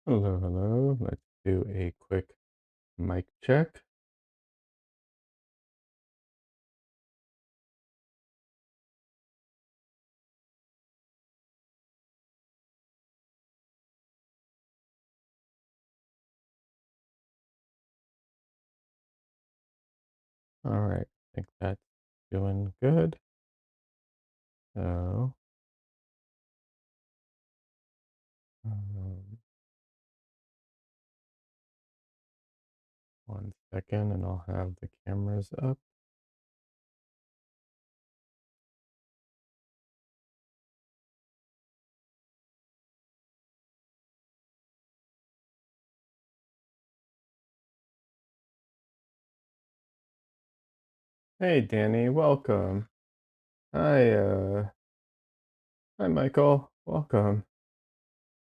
Hello, hello. Let's do a quick mic check. All right, I think that's doing good. So, um, 1 second and I'll have the cameras up. Hey, Danny, welcome. Hi, hi, Michael. Welcome.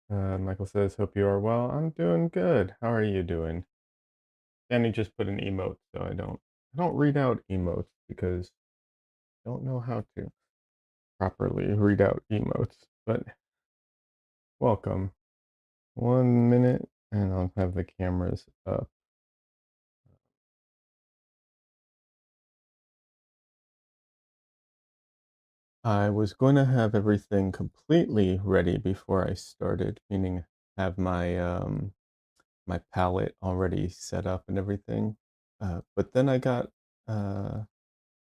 Michael says, hope you are well. I'm doing good. How are you doing? Danny just put an emote, so I don't read out emotes because I don't know how to properly read out emotes, but welcome. 1 minute and I'll have the cameras up. I was going to have everything completely ready before I started, meaning have my palette already set up and everything. But then I got uh,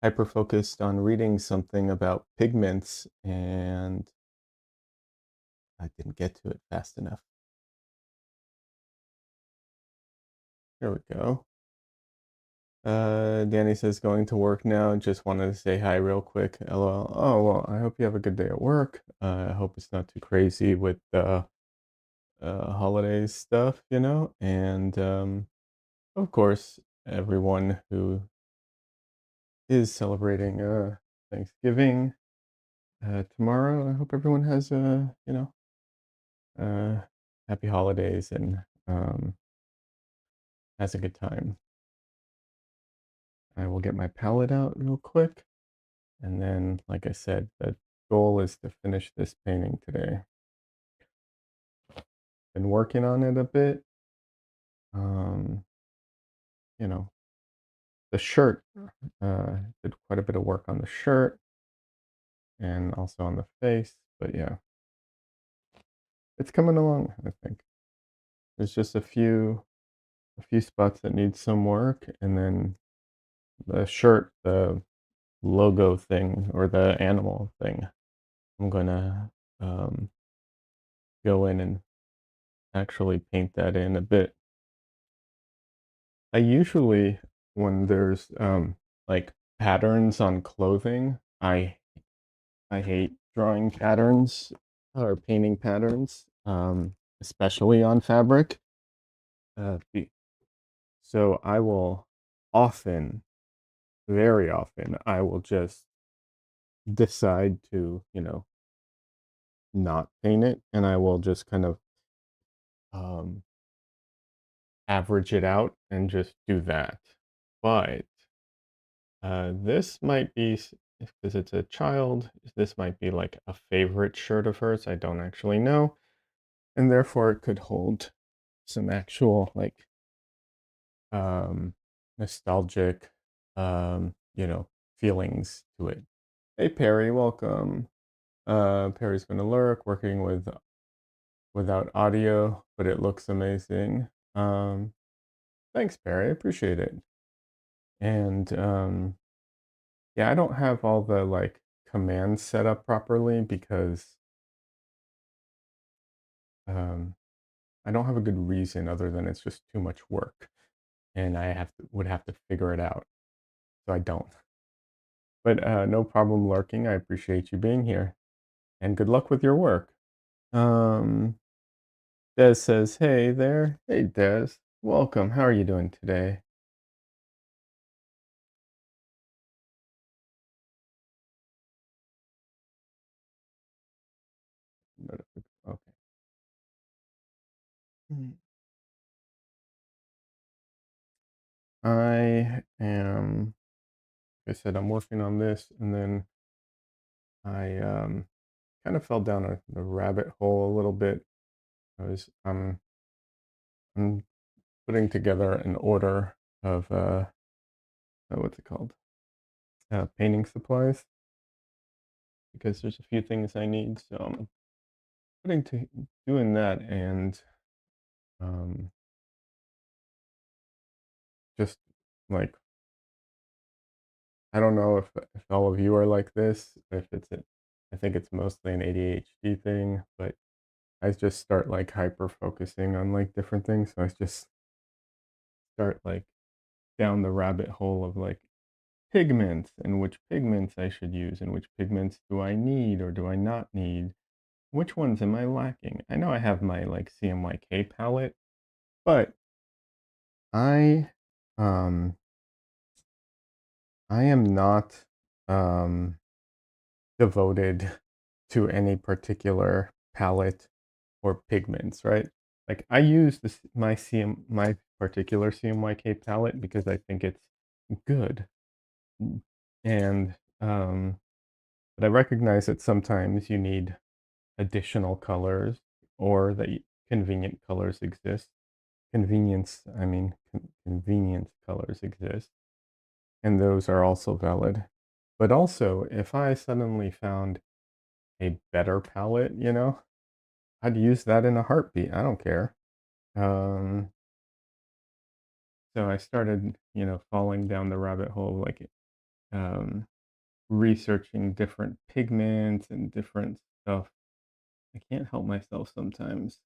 hyper focused on reading something about pigments and I didn't get to it fast enough. Here we go. Danny says going to work now. Just wanted to say hi real quick. LOL. Oh, well, I hope you have a good day at work. I hope it's not too crazy with the holiday stuff, and of course, everyone who is celebrating Thanksgiving tomorrow. I hope everyone has uh, happy holidays and has a good time. I will get my palette out real quick. And then, like I said, the goal is to finish this painting today. Been working on it a bit. Um, you know, the shirt, did quite a bit of work on the shirt and also on the face. But yeah, it's coming along, I think. There's just a few spots that need some work, and then the shirt, the logo thing or the animal thing, I'm gonna go in and actually paint that in a bit. I usually, when there's like patterns on clothing, I hate drawing patterns or painting patterns, especially on fabric. Be So I will often, very often, I will just decide to, not paint it, and I will just kind of um, average it out and just do that. But this might be, because it's a child, this might be like a favorite shirt of hers. I don't actually know. And therefore, it could hold some actual, like, um, nostalgic, feelings to it. Hey, Perry, welcome. Perry's been a lurk, working without audio, but it looks amazing. Thanks, Perry. I appreciate it. And yeah, I don't have all the like commands set up properly because um, I don't have a good reason other than it's just too much work, and would have to figure it out. So I don't. But no problem lurking. I appreciate you being here, and good luck with your work. Um, Des says, "Hey there, hey Des, welcome. How are you doing today?" Okay. Mm. I am. Like I said, I'm working on this, and then I kind of fell down a rabbit hole a little bit. I was I'm putting together an order of what's it called? Painting supplies because there's a few things I need. So I'm putting to doing that and um, just like I don't know if all of you are like this. If it's a, I think it's mostly an ADHD thing, but I just start like hyper focusing on like different things. So I just start like down the rabbit hole of like pigments and which pigments I should use and which pigments do I need or do I not need. Which ones am I lacking? I know I have my like CMYK palette, but I um I am not um devoted to any particular palette or pigments, right? Like I use my particular CMYK palette because I think it's good. And but I recognize that sometimes you need additional colors or that convenient colors exist. Convenient colors exist, and those are also valid. But also, if I suddenly found a better palette, I'd use that in a heartbeat. I don't care. Um, so I started, falling down the rabbit hole, like um, researching different pigments and different stuff. I can't help myself sometimes.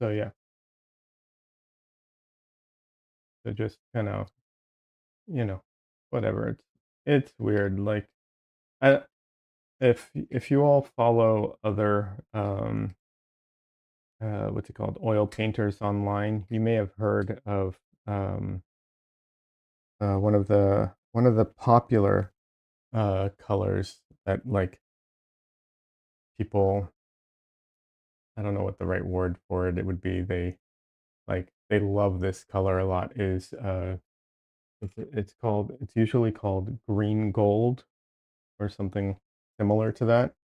So yeah, so just kind of, you know, whatever. It's weird. Like I, if you all follow other what's it called, oil painters online, you may have heard of um one of the popular colors that like people, I don't know what the right word for it would be. They love this color a lot. Is it's usually called green gold or something similar to that.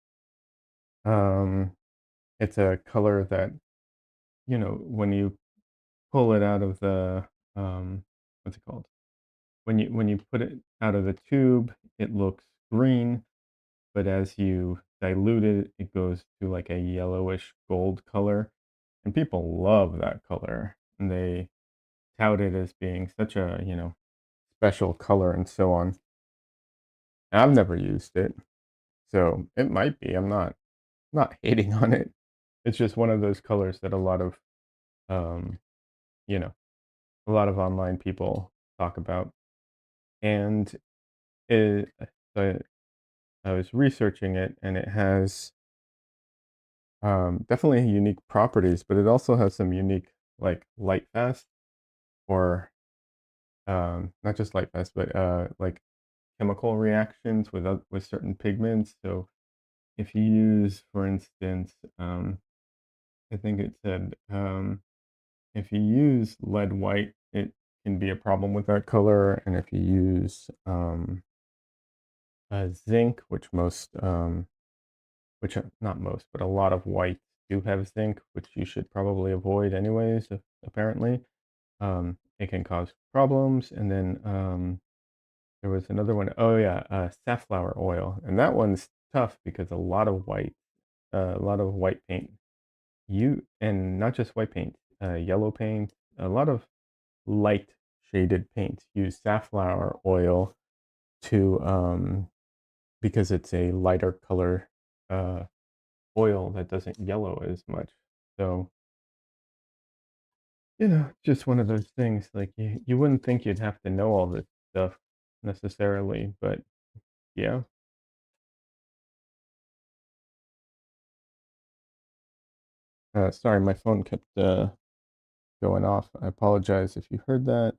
Um, it's a color that when you pull it out of the what's it called? When you put it out of the tube, it looks green, but as you dilute it, it goes to like a yellowish gold color, and people love that color, and they tout it as being such a special color and so on. I've never used it, so it might be. I'm not hating on it. It's just one of those colors that um, you know, a lot of online people talk about, and it, I, I was researching it, and it has definitely unique properties, but it also has some unique like light fast or not just light fast, but like chemical reactions with certain pigments. So if you use, for instance, I think it said if you use lead white, it can be a problem with that color, and if you use zinc, which not most, but a lot of whites do have zinc, which you should probably avoid anyways, apparently. It can cause problems. And then there was another one. Oh yeah, safflower oil, and that one's tough because a lot of white paint, and not just white paint, yellow paint, a lot of light shaded paints use safflower oil to because it's a lighter color uh, oil that doesn't yellow as much. So just one of those things. Like you wouldn't think you'd have to know all this stuff necessarily, but yeah. Sorry, my phone kept going off. I apologize if you heard that.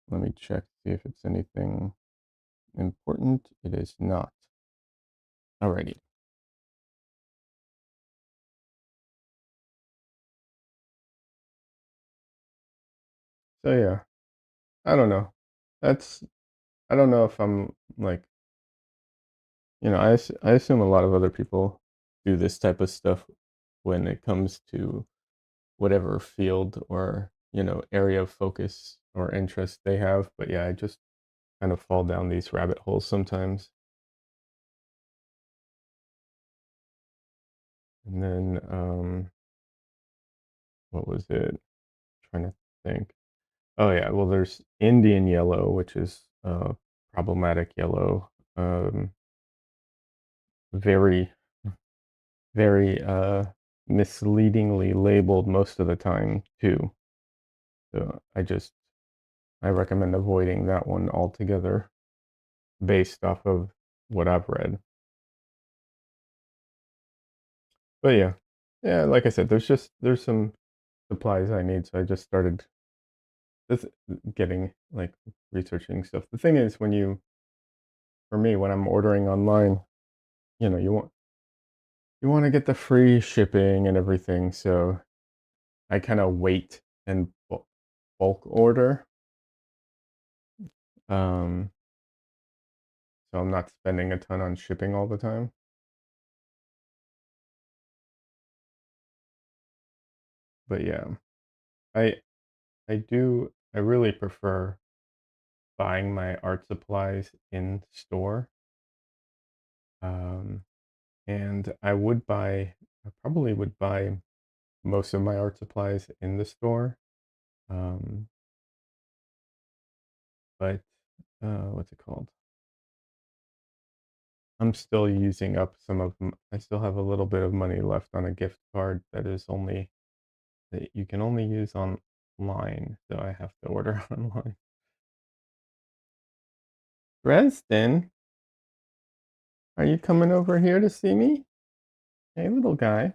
Let me check, see if it's anything important. It is not. Alrighty. So yeah, I don't know. That's I don't know if I'm like I assume a lot of other people do this type of stuff when it comes to whatever field or, area of focus or interest they have. But yeah, I just kind of fall down these rabbit holes sometimes. And then, what was it? Trying to think. Oh yeah, well, there's Indian yellow, which is problematic yellow. Very, very misleadingly labeled most of the time too. So I recommend avoiding that one altogether based off of what I've read. But yeah, yeah, like I said, there's some supplies I need, so I just started this getting like researching stuff. The thing is, for me, when I'm ordering online, you know, you want to get the free shipping and everything, so I kind of wait and bulk order, um, so I'm not spending a ton on shipping all the time. But yeah, I I really prefer buying my art supplies in store. Um, and I probably would buy most of my art supplies in the store. Um, but what's it called? I'm still using up I still have a little bit of money left on a gift card that you can only use online, so I have to order online. Dresden, are you coming over here to see me? Hey, little guy.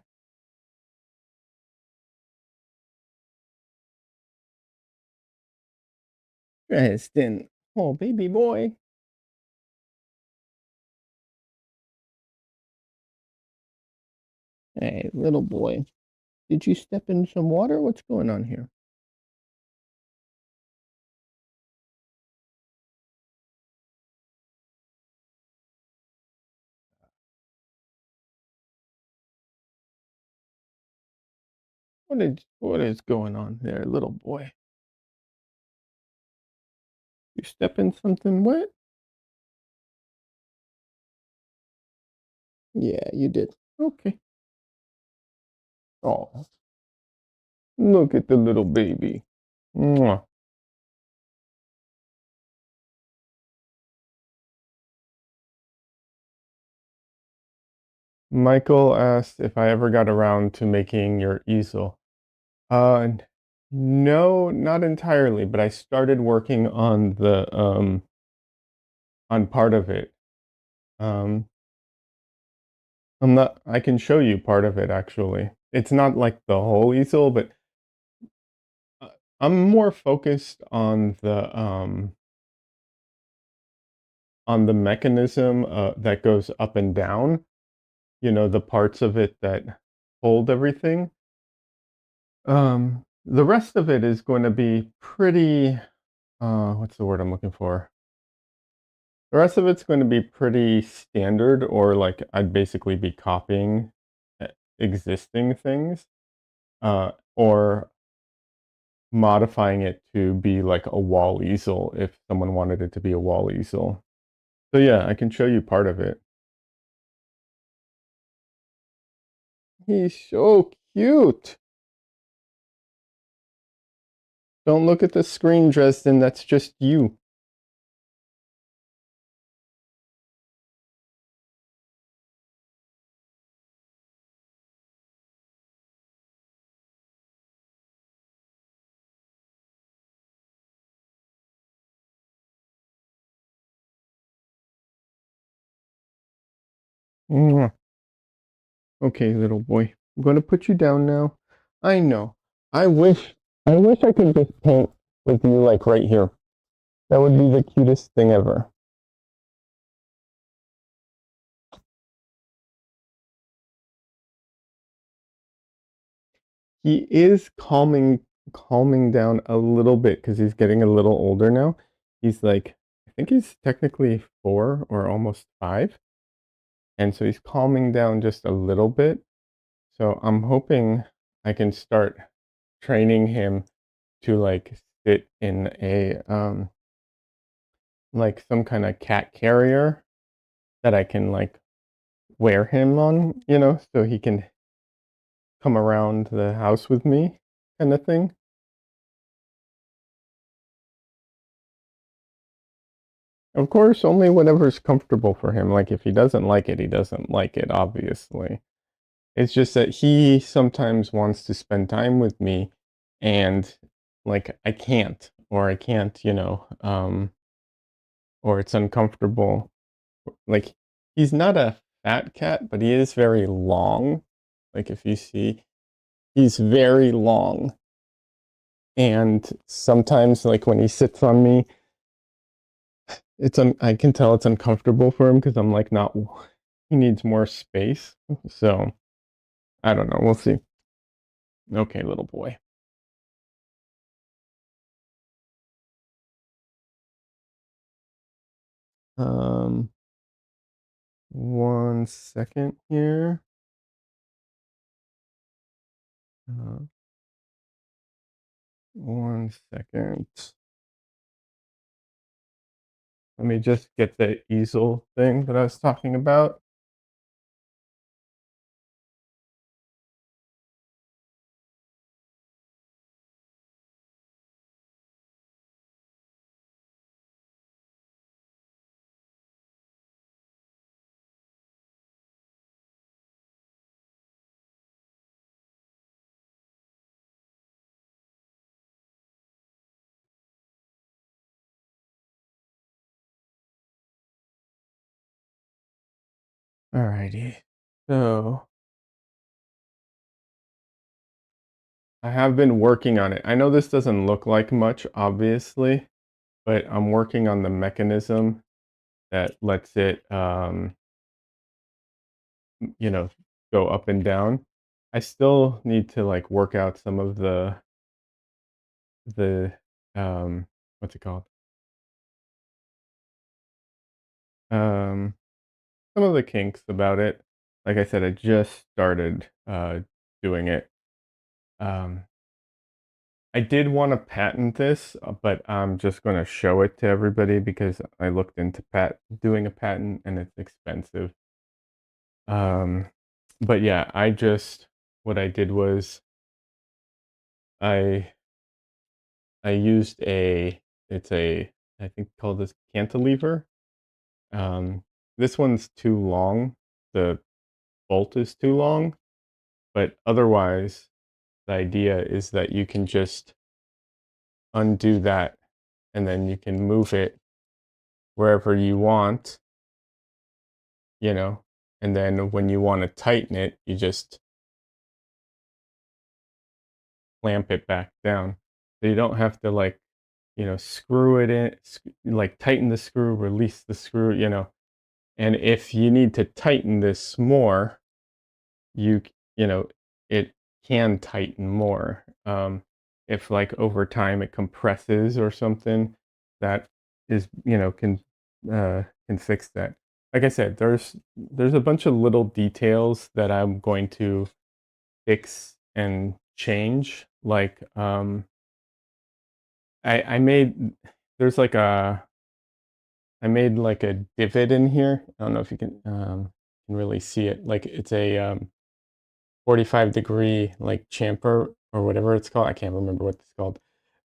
Dresden. Oh, baby boy. Hey, little boy. Did you step in some water? What's going on here? What is going on there, little boy? You step in something wet? Yeah, you did. Okay. Oh, look at the little baby. Mwah. Michael asked if I ever got around to making your easel. N no, not entirely, but I started working on part of it. Um, I can show you part of it actually. It's not like the whole easel, but uh, I'm more focused on the mechanism, that goes up and down, the parts of it that hold everything. The rest of it is going to be pretty, what's the word I'm looking for? The rest of it's going to be pretty standard, or like I'd basically be copying existing things, or modifying it to be like a wall easel if someone wanted it to be a wall easel. So yeah, I can show you part of it. He's so cute. Don't look at the screen, Dresden. That's just you. Mwah. Okay, little boy. I'm going to put you down now. I know. I wish I wish I could just paint with you like right here. That would be the cutest thing ever. He is calming down a little bit because he's getting a little older now. He's like, I think he's technically 4 or almost 5. and so he's calming down just a little bit. So I'm hoping I can start training him to like sit in a like some kind of cat carrier that I can like wear him on, so he can come around the house with me kind of thing. Of course, only whatever's comfortable for him. Like if he doesn't like it, he doesn't like it, obviously. It's just that he sometimes wants to spend time with me and like I can't, or it's uncomfortable. Like he's not a fat cat, but he is very long. Like if you see, he's very long. And sometimes like when he sits on me, I can tell it's uncomfortable for him because I'm like not he needs more space. So I don't know. We'll see. Okay, little boy. Um, 1 second here. Uh, 1 second. Let me just get the easel thing that I was talking about. Alrighty. So I have been working on it. I know this doesn't look like much, obviously, but I'm working on the mechanism that lets it, you know, go up and down. I still need to like work out some of the what's it called? Um, some of the kinks about it. Like I said, I just started doing it. Um, I did want to patent this, but I'm just going to show it to everybody because I looked into doing a patent and it's expensive. Um, but yeah, what I did was I I used it's a I think called this cantilever. Um, this one's too long. The bolt is too long, but otherwise, the idea is that you can just undo that and then you can move it wherever you want, you know, and then when you want to tighten it, you just clamp it back down. So you don't have to like, screw it in, like tighten the screw, release the screw, And if you need to tighten this more, you know, it can tighten more. If like over time it compresses or something, that is, can fix that. Like I said, there's a bunch of little details that I'm going to fix and change. Like I made there's like a I made like a divot in here. I don't know if you can really see it. Like it's a 45-degree like chamfer or whatever it's called. I can't remember what it's called.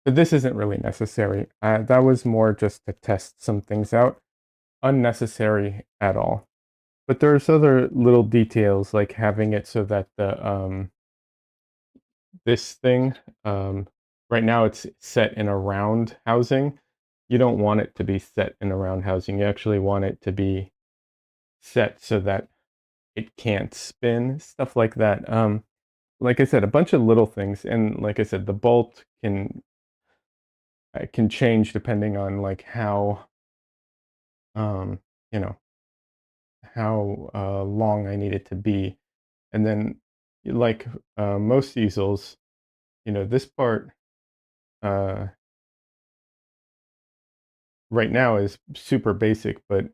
But this isn't really necessary. That was more just to test some things out. Unnecessary at all. But there's other little details like having it so that the this thing right now it's set in a round housing. You don't want it to be set in a round housing. You actually want it to be set so that it can't spin, stuff like that. Like I said, a bunch of little things, and like I said, the bolt can change depending on like how um, you know how long I need it to be, and then like most easels, this part uh, right now is super basic, but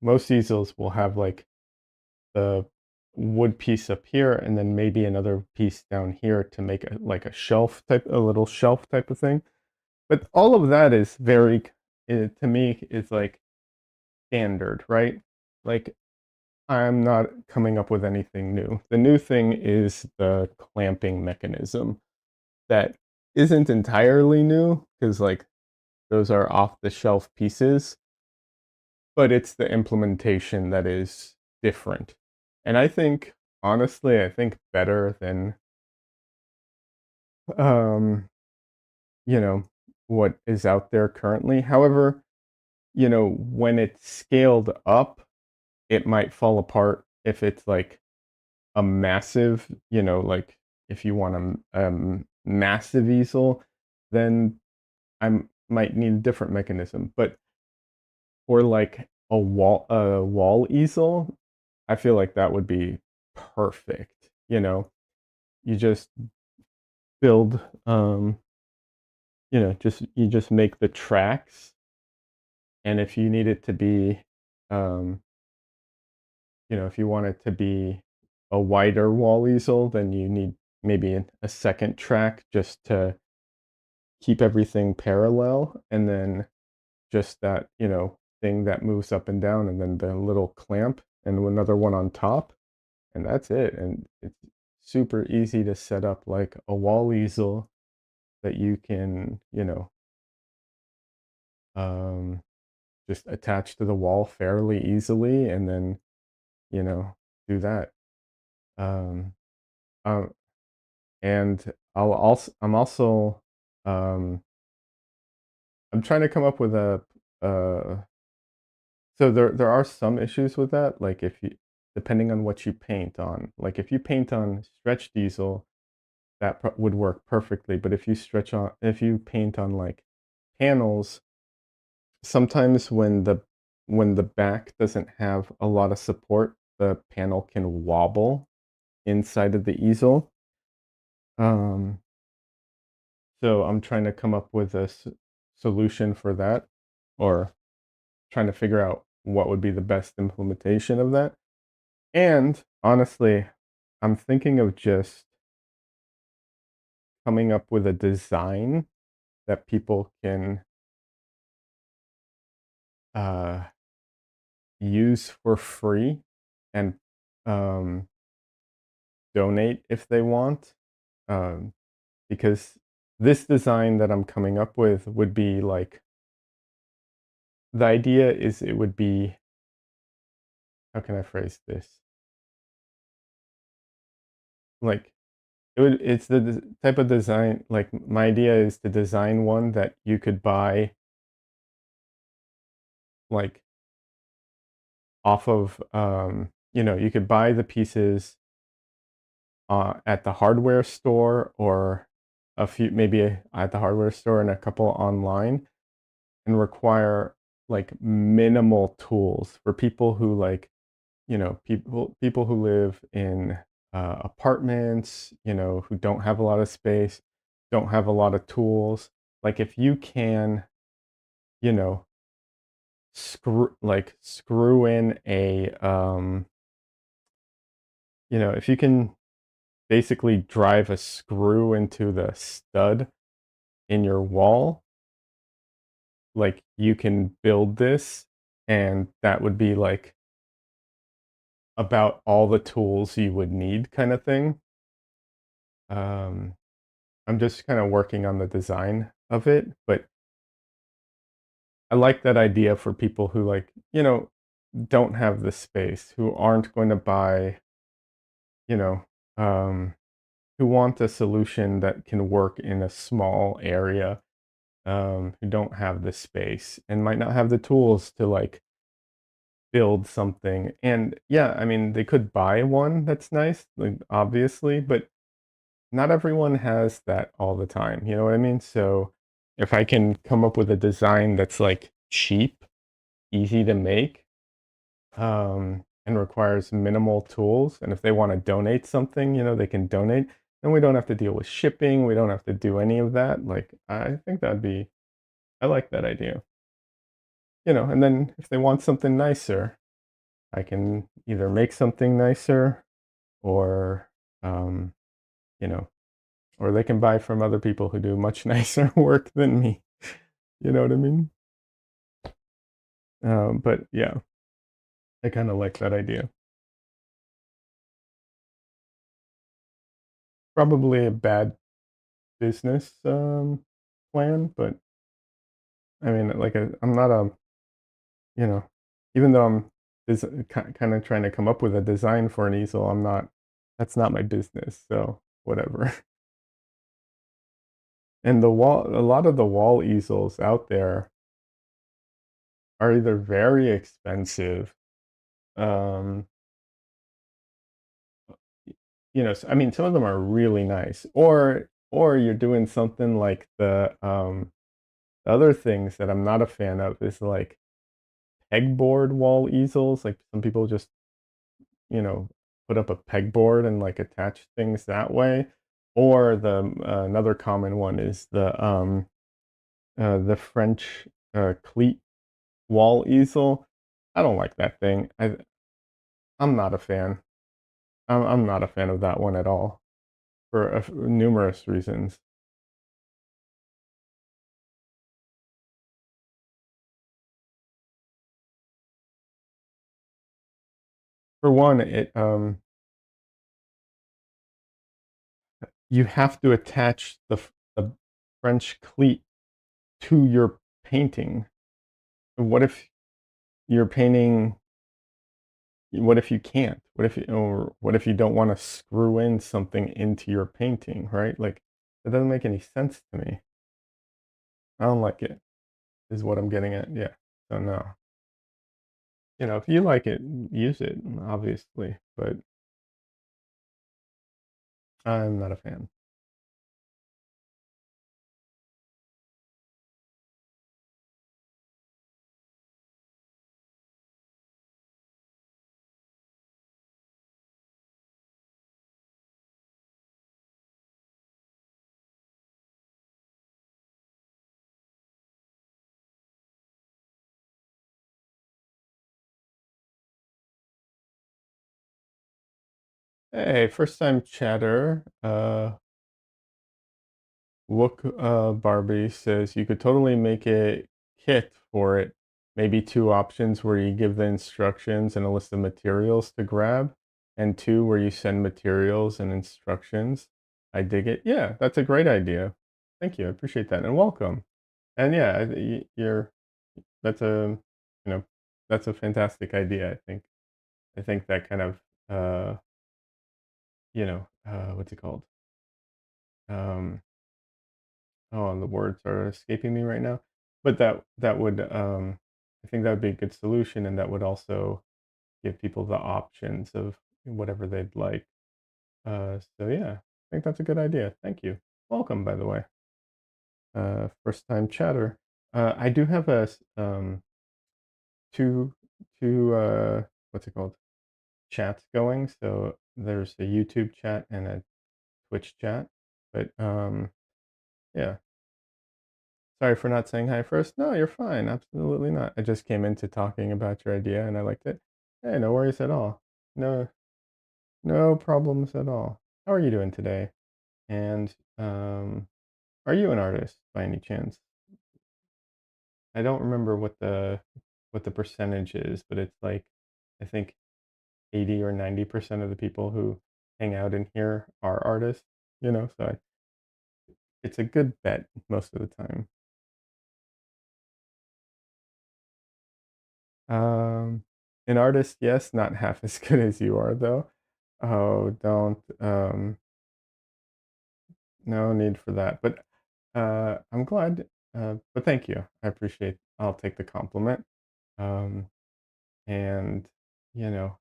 most easels will have like the wood piece up here and then maybe another piece down here to make a little shelf type of thing. But all of that is to me, is like standard, right? Like I'm not coming up with anything new. The new thing is the clamping mechanism that isn't entirely new because like those are off the shelf pieces, but it's the implementation that is different. And honestly, I think better than um, you know, what is out there currently. However, when it's scaled up, it might fall apart if it's like a massive, like if you want a massive easel, then might need a different mechanism. But for like a wall easel, I feel like that would be perfect. You just build you just make the tracks, and if you need it to be um if you want it to be a wider wall easel, then you need maybe a second track just to keep everything parallel, and then just that, thing that moves up and down, and then the little clamp and another one on top, and that's it. And it's super easy to set up like a wall easel that you can, um, just attach to the wall fairly easily, and then, you know, do that. Um, uh, and I'm also, um, I'm trying to come up with uh, so there are some issues with that, like if you depending on what you paint on. Like if you paint on stretch diesel, that would work perfectly. But if you paint on like panels, sometimes when the back doesn't have a lot of support, the panel can wobble inside of the easel. Um, so I'm trying to come up with a solution for that, or trying to figure out what would be the best implementation of that. And honestly, I'm thinking of just coming up with a design that people can uh, use for free and um, donate if they want. Um, because this design that I'm coming up with would be like the idea is it would be, how can I phrase this? Like it's the type of design, like my idea is to design one that you could buy like off of you could buy the pieces at the hardware store, or a few maybe at the hardware store and a couple online, and require like minimal tools for people who like people who live in apartments, who don't have a lot of space, don't have a lot of tools. Like if you can, you know screw in if you can basically drive a screw into the stud in your wall, like you can build this, and that would be like about all the tools you would need, kind of thing. Um, I'm just kind of working on the design of it, but I like that idea for people who like, don't have the space, who aren't going to buy, you know, um, who want a solution that can work in a small area, who don't have the space and might not have the tools to like build something. And yeah, I mean, they could buy one that's nice, like obviously, but not everyone has that all the time. You know what I mean? So if I can come up with a design that's like cheap, easy to make, and requires minimal tools, and if they want to donate something, they can donate. Then we don't have to deal with shipping. We don't have to do any of that. Like, I think I like that idea. and then if they want something nicer, I can either make something nicer or, um, you know, or they can buy from other people who do much nicer work than me. You know what I mean? But yeah, I kind of like that idea. Probably a bad business plan, but I mean, like, I'm not a, you know, even though I'm kind of trying to come up with a design for an easel, I'm not. That's not my business. So whatever. And a lot of the wall easels out there are either very expensive, um, I mean, some of them are really nice, or you're doing something like the other things that I'm not a fan of is like pegboard wall easels. Like some people just, you know, put up a pegboard and like attach things that way. Or another common one is the French cleat wall easel. I don't like that thing. I'm not a fan. I'm not a fan of that one at all for numerous reasons. For one, you have to attach the French cleat to your painting. What if you're painting? What if you can't? What if you don't want to screw in something into your painting, right? Like it doesn't make any sense to me. I don't like it. Is what I'm getting at. Yeah. So no. If you like it, use it, obviously, but I'm not a fan. Hey, first time chatter. Wook Barbie says you could totally make a kit for it. Maybe two options where you give the instructions and a list of materials to grab, and two where you send materials and instructions. I dig it. Yeah, that's a great idea. Thank you. I appreciate that and welcome. And yeah, you're that's a you know that's a fantastic idea. I think that kind of what's it called? Um, Oh, the words are escaping me right now. But that would, I think that would be a good solution, and that would also give people the options of whatever they'd like. So yeah, I think that's a good idea. Thank you. Welcome, by the way. First time chatter. I do have two two what's it called? Chats going. So there's a YouTube chat and a Twitch chat. But yeah, sorry for not saying hi first. No, you're fine. Absolutely not. I just came into talking about your idea and I liked it. Hey, no worries at all. No, no problems at all. How are you doing today? And are you an artist by any chance? I don't remember what the percentage is, but it's like I think 80 or 90% of the people who hang out in here are artists, so it's a good bet most of the time. Um, an artist, yes, not half as good as you are though. Oh, don't, no need for that. But I'm glad, but thank you. I'll take the compliment. Um, and, you know,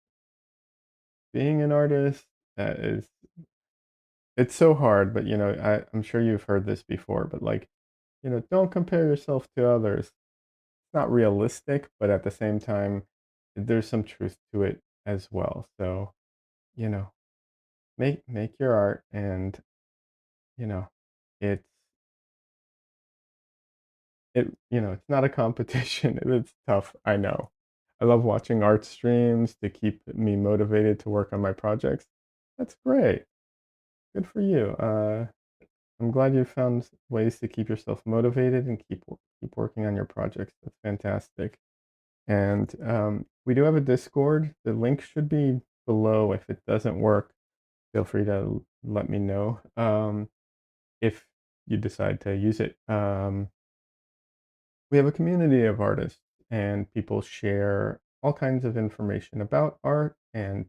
being an artist is, it's so hard, but, I'm sure you've heard this before, but like, don't compare yourself to others. It's not realistic, but at the same time, there's some truth to it as well. So, you know, make your art and, you know, it's it's not a competition. It's tough, I know. I love watching art streams to keep me motivated to work on my projects. That's great. Good for you. I'm glad you found ways to keep yourself motivated and keep working on your projects. That's fantastic. And we do have a Discord. The link should be below. If it doesn't work, feel free to let me know. If you decide to use it. We have a community of artists, and people share all kinds of information about art. And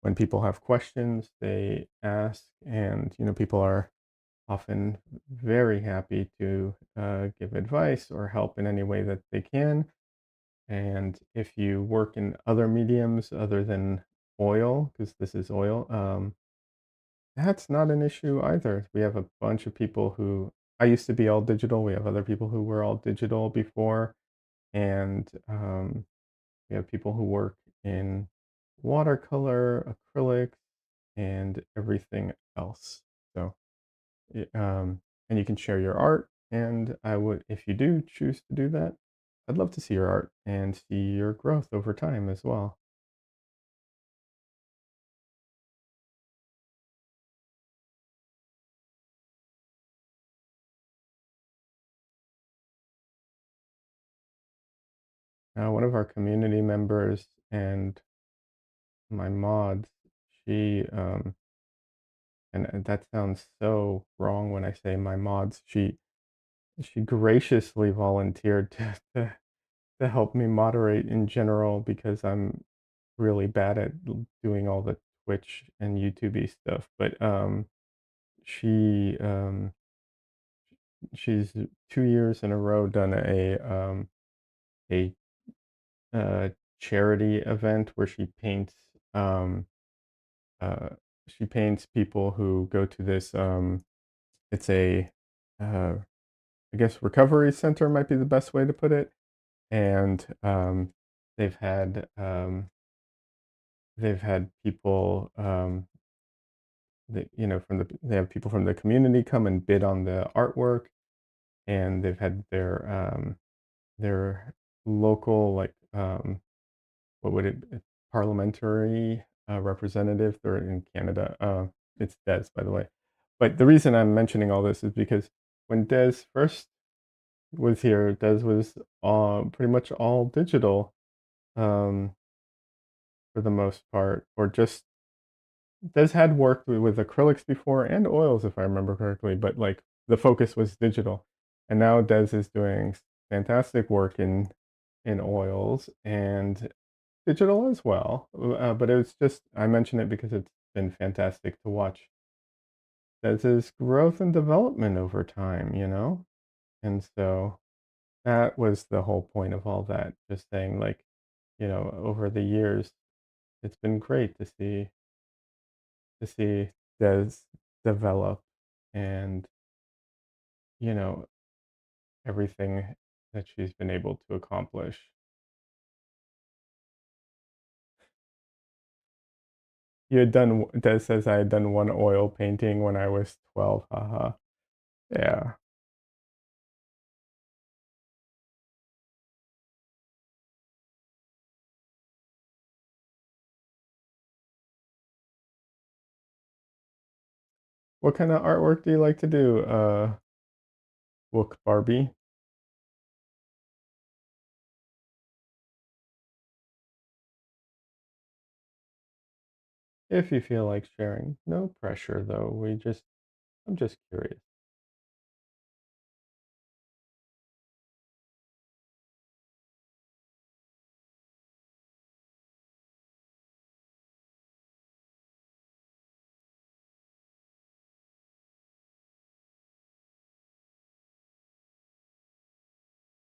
when people have questions, they ask, and people are often very happy to give advice or help in any way that they can. And if you work in other mediums other than oil, because this is oil, that's not an issue either. We have a bunch of people who I used to be all digital. We have other people who were all digital before, and we have people who work in watercolor, acrylics, and everything else. So, and you can share your art. And I would, if you do choose to do that, I'd love to see your art and see your growth over time as well. One of our community members and my mods, she, and that sounds so wrong when I say my mods, she graciously volunteered to help me moderate in general because I'm really bad at doing all the Twitch and YouTubey stuff. But she she's 2 years in a row done a uh, charity event where um uh she paints people who go to this it's a uh I guess recovery center might be the best way to put it. And they've had um they've had people they have people from the community come and bid on the artwork. And they've had their local, like, what would parliamentary representative. They're in Canada. It's Des, by the way. But the reason I'm mentioning all this is because when Des first was here, Des was pretty much all digital, um, for the most part, or just Des had worked with acrylics before and oils, if I remember correctly, but like the focus was digital. And now Des is doing fantastic work in oils and digital as well. But it was just I mention it because it's been fantastic to watch Des's growth and development over time. And so that was the whole point of all that. Just saying, like, over the years, it's been great to see Des develop and, you know, everything that she's been able to accomplish. Des says I had done one oil painting when I was 12, haha. Yeah. What kinda artwork do you like to do, Wook Barbie? If you feel like sharing. No pressure, though. I'm just curious.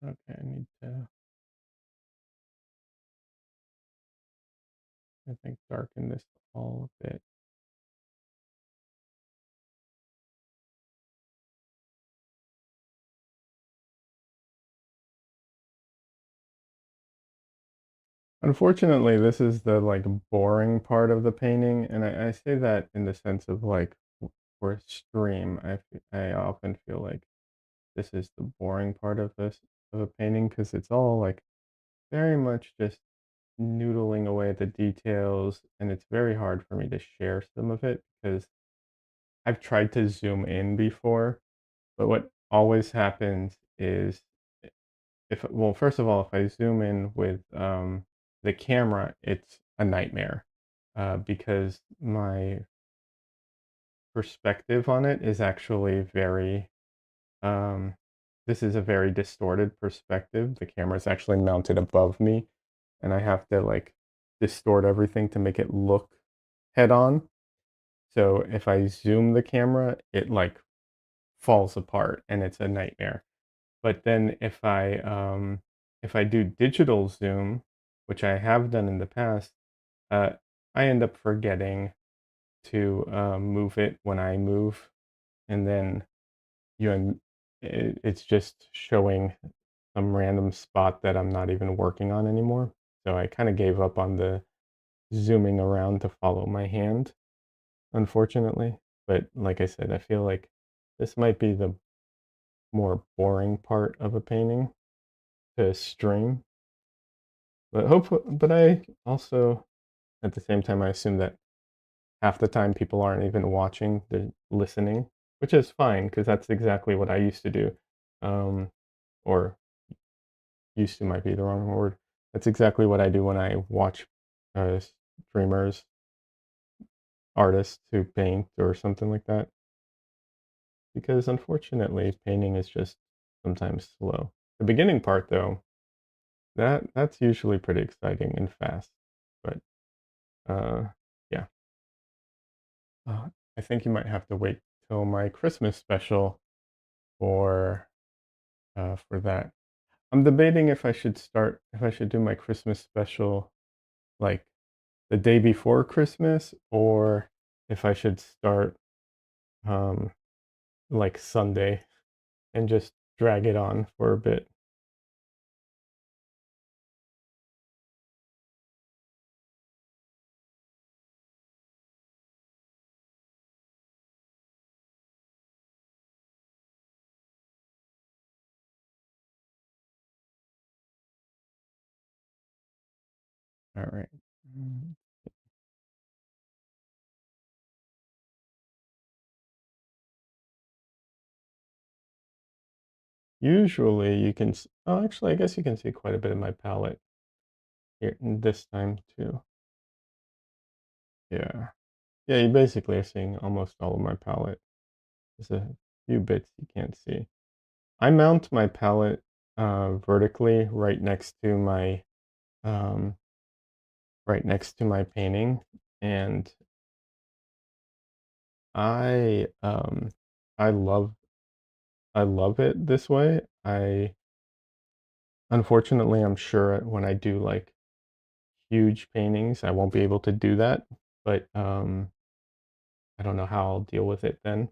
Okay, I think, darken this all a bit. Unfortunately, this is the, like, boring part of the painting, and I say that in the sense of, like, for a stream. I often feel like this is the boring part of this. of a painting because it's all like very much just noodling away at the details, and it's very hard for me to share some of it because I've tried to zoom in before, but what always happens is if well, first of all, if I zoom in with the camera, it's a nightmare because my perspective on it is actually very um, this is a very distorted perspective. The camera is actually mounted above me, and I have to like distort everything to make it look head on. So if I zoom the camera, it like falls apart and it's a nightmare. But then if I do digital zoom, which I have done in the past, uh, I end up forgetting to move it when I move, and then it's just showing some random spot that I'm not even working on anymore. So I kind of gave up on the zooming around to follow my hand, unfortunately. But like I said, I feel like this might be the more boring part of a painting to stream. But I also at the same time I assume that half the time people aren't even watching, they're listening, which is fine because that's exactly what I used to do. Or used to might be the wrong word. That's exactly what I do when I watch uh, streamers, artists who paint or something like that. Because unfortunately, painting is just sometimes slow. The beginning part, though, that's usually pretty exciting and fast. But uh, yeah, I think you might have to wait till my Christmas special for for that. I'm debating if I should do my Christmas special like the day before Christmas or if I should start um like Sunday and just drag it on for a bit. All right. Mm, Usually you can oh actually I guess you can see quite a bit of my palette here this time too. Yeah. Yeah, you basically are seeing almost all of my palette. There's a few bits you can't see. I mount my palette vertically um right next to my painting, and I I love I love it this way. I unfortunately I'm sure when I do like huge paintings I won't be able to do that, but I don't know how I'll deal with it then.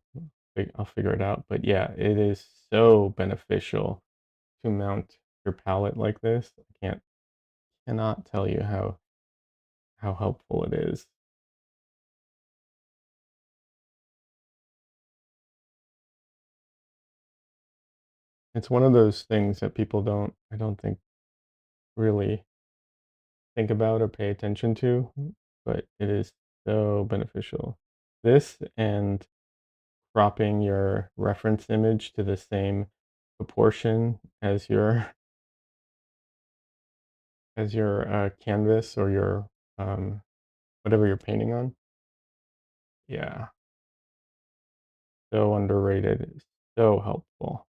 I'll figure it out. But yeah, it is so beneficial to mount your palette like this. Cannot tell you how helpful it is. It's one of those things that people don't I don't think really think about or pay attention to, but it is so beneficial. This and cropping your reference image to the same proportion as your canvas or your um, whatever you're painting on. Yeah, so underrated. So helpful.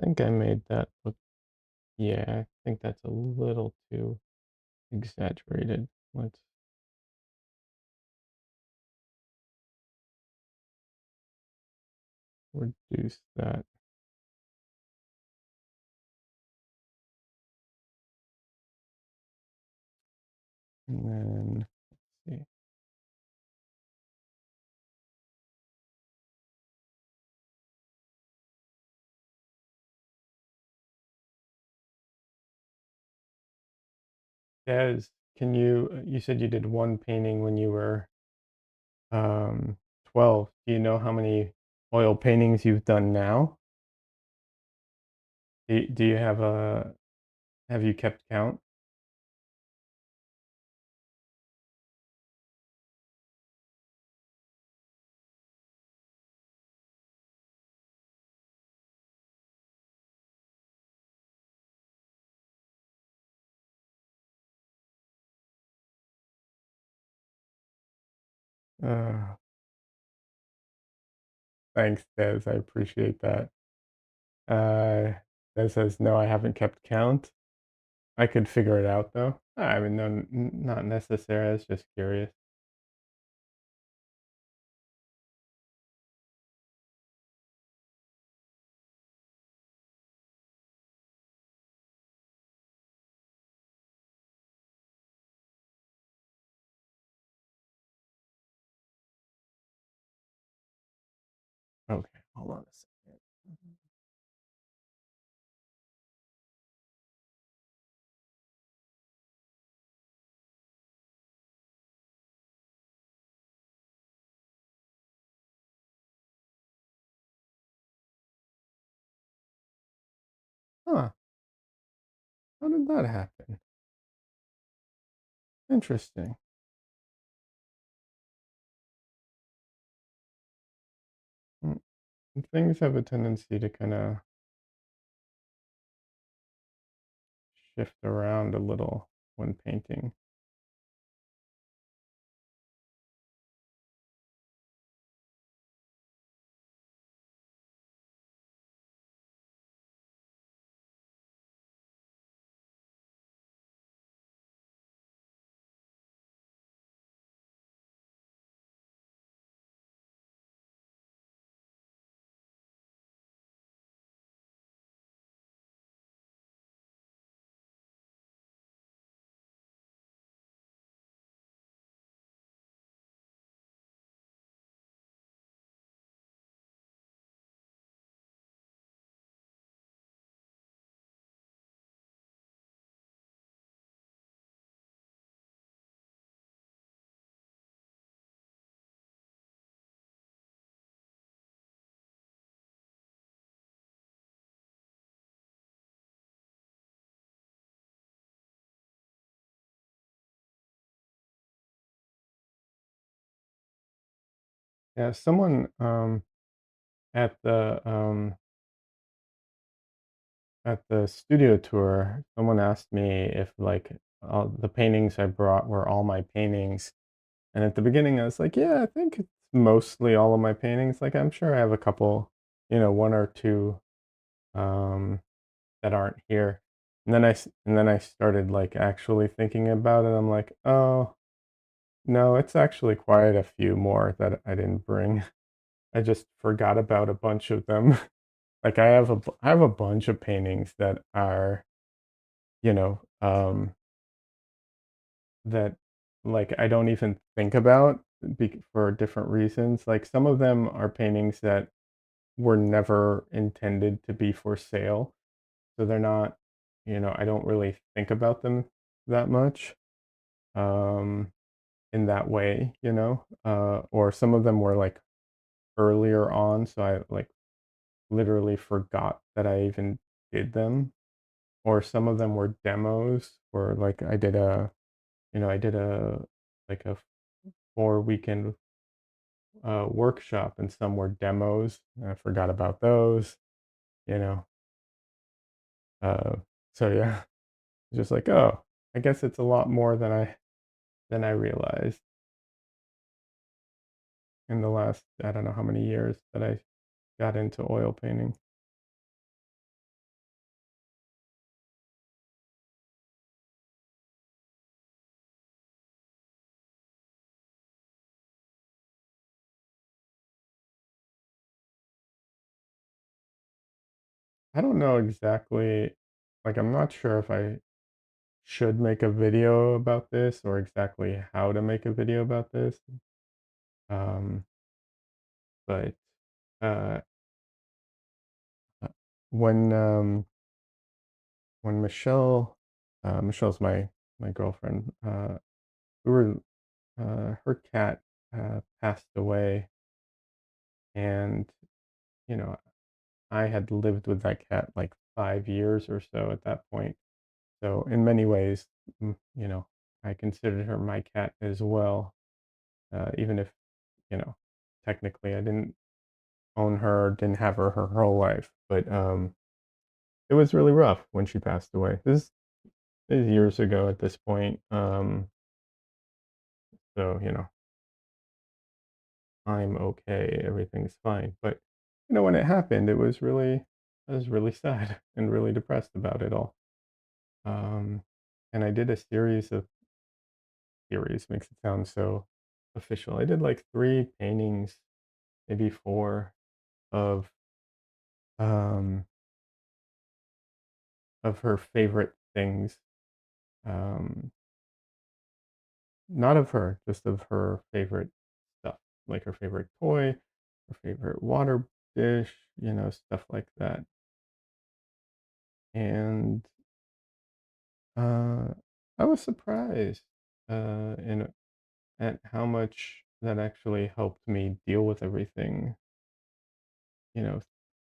I think I made that look. Yeah, I think that's a little too exaggerated. Let's reduce that. And then let's see. Des, you said you did one painting when you were um 12. Do you know how many oil paintings you've done now? Do you have you kept count? Uh, Thanks, Des. I appreciate that. Uh, Des says, no, I haven't kept count. I could figure it out though. I mean, no, not necessary. I was just curious. Okay, hold on a second. Huh, how did that happen? Interesting. Mm, things have a tendency to kind of shift around a little when painting. Yeah, someone at the studio tour, someone asked me if like all the paintings I brought were all my paintings. And at the beginning I was like, yeah, I think it's mostly all of my paintings. Like I'm sure I have a couple, one or two um that aren't here. And then I started like actually thinking about it. I'm like, oh, no, it's actually quite a few more that I didn't bring. I just forgot about a bunch of them. Like I have a bunch of paintings that are, you know, that like I don't even think about for different reasons. Like some of them are paintings that were never intended to be for sale. So they're not, I don't really think about them that much um in that way, or some of them were like earlier on, so I like literally forgot that I even did them. Or some of them were demos or like I did a like a 4 weekend workshop and some were demos. And I forgot about those, you know. Uh so yeah, just like, oh, I guess it's a lot more than I realized in the last I don't know how many years that I got into oil painting. I don't know exactly, like, I'm not sure if I should make a video about this or exactly how to make a video about this. Um, but uh, uh, when when Michelle's my girlfriend, we were her cat passed away, and you know I had lived with that cat like 5 years or so at that point. So in many ways, I considered her my cat as well, even if technically I didn't own her, didn't have her whole life. But it was really rough when she passed away. This is years ago at this point. So I'm okay, everything's fine. But when it happened, I was really sad and really depressed about it all. Um, and I did a series makes it sound so official. I did like 3 paintings, maybe four, of um of her favorite things. Um, Not of her, just of her favorite stuff, like her favorite toy, her favorite water dish, stuff like that. And uh, I was surprised at how much that actually helped me deal with everything, you know,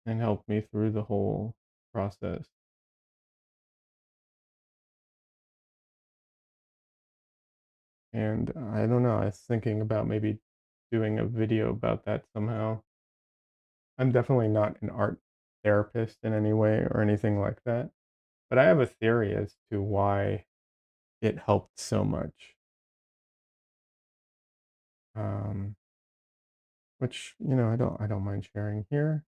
and helped me through the whole process. And I don't know, I was thinking about maybe doing a video about that somehow. I'm definitely not an art therapist in any way or anything like that, but I have a theory as to why it helped so much. Um, which I don't mind sharing here.